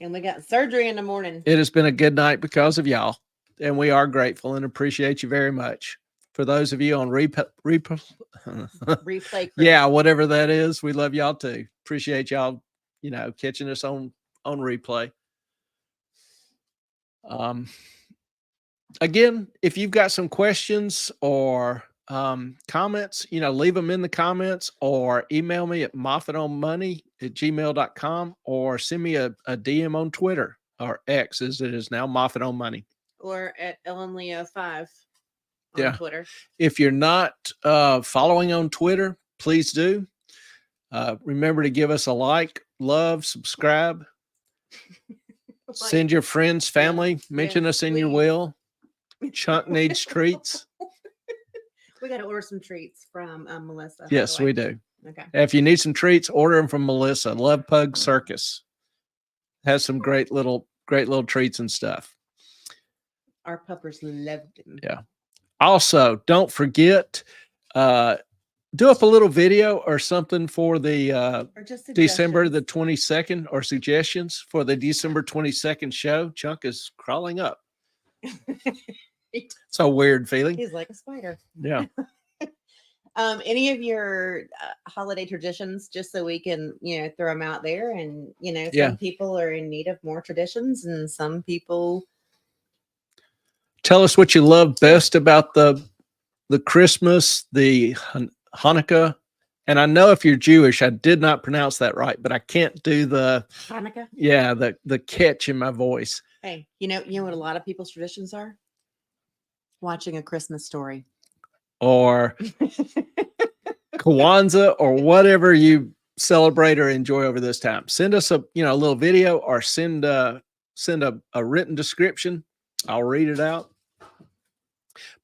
And we got surgery in the morning. It has been a good night because of y'all. And we are grateful and appreciate you very much. For those of you on Replay. Chris. yeah, whatever that is, we love y'all too. Appreciate y'all, catching us on replay. Again, if you've got some questions or comments, leave them in the comments or email me at moffatonmoney@gmail.com or send me a DM on Twitter or X as it is now, Moffat on Money. Or at EllenLeo5 on Yeah. Twitter. If you're not following on Twitter, please do. Remember to give us a like, love, subscribe. Send your friends, family, mention us in your please. will. Chunk needs treats. We got to order some treats from Melissa. by Yes, the way. we do. Okay. If you need some treats, order them from Melissa. Love Pug Circus has some great little treats and stuff. Our puppers loved them. Yeah. Also, don't forget, do up a little video or something for the Or just December the suggestions. 22nd or suggestions for the December 22nd show. Chunk is crawling up. It's a weird feeling. He's like a spider. Yeah. Any of your holiday traditions, just so we can, throw them out there. And, Yeah. some people are in need of more traditions and some people. Tell us what you love best about the Christmas, the Hanukkah. And I know if you're Jewish, I did not pronounce that right, but I can't do the Hanukkah. the catch in my voice. Hey, you know what a lot of people's traditions are? Watching A Christmas Story. Or Kwanzaa or whatever you celebrate or enjoy over this time. Send us a little video or send a written description. I'll read it out.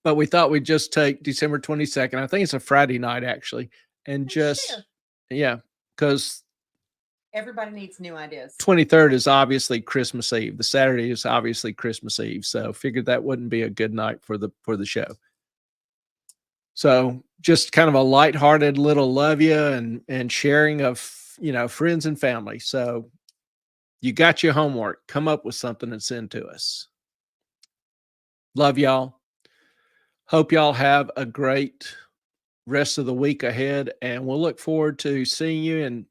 But we thought we'd just take December 22nd. I think it's a Friday night actually. And just because Everybody needs new ideas. 23rd is obviously Christmas Eve. The Saturday is obviously Christmas Eve. So figured that wouldn't be a good night for the show. So just kind of a lighthearted little love you and sharing of, friends and family. So You got your homework. Come up with something and send to us. Love y'all. Hope y'all have a great rest of the week ahead, and we'll look forward to seeing you and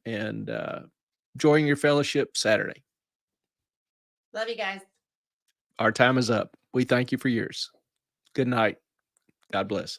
enjoying your fellowship Saturday. Love you guys. Our time is up. We thank you for yours. Good night. God bless.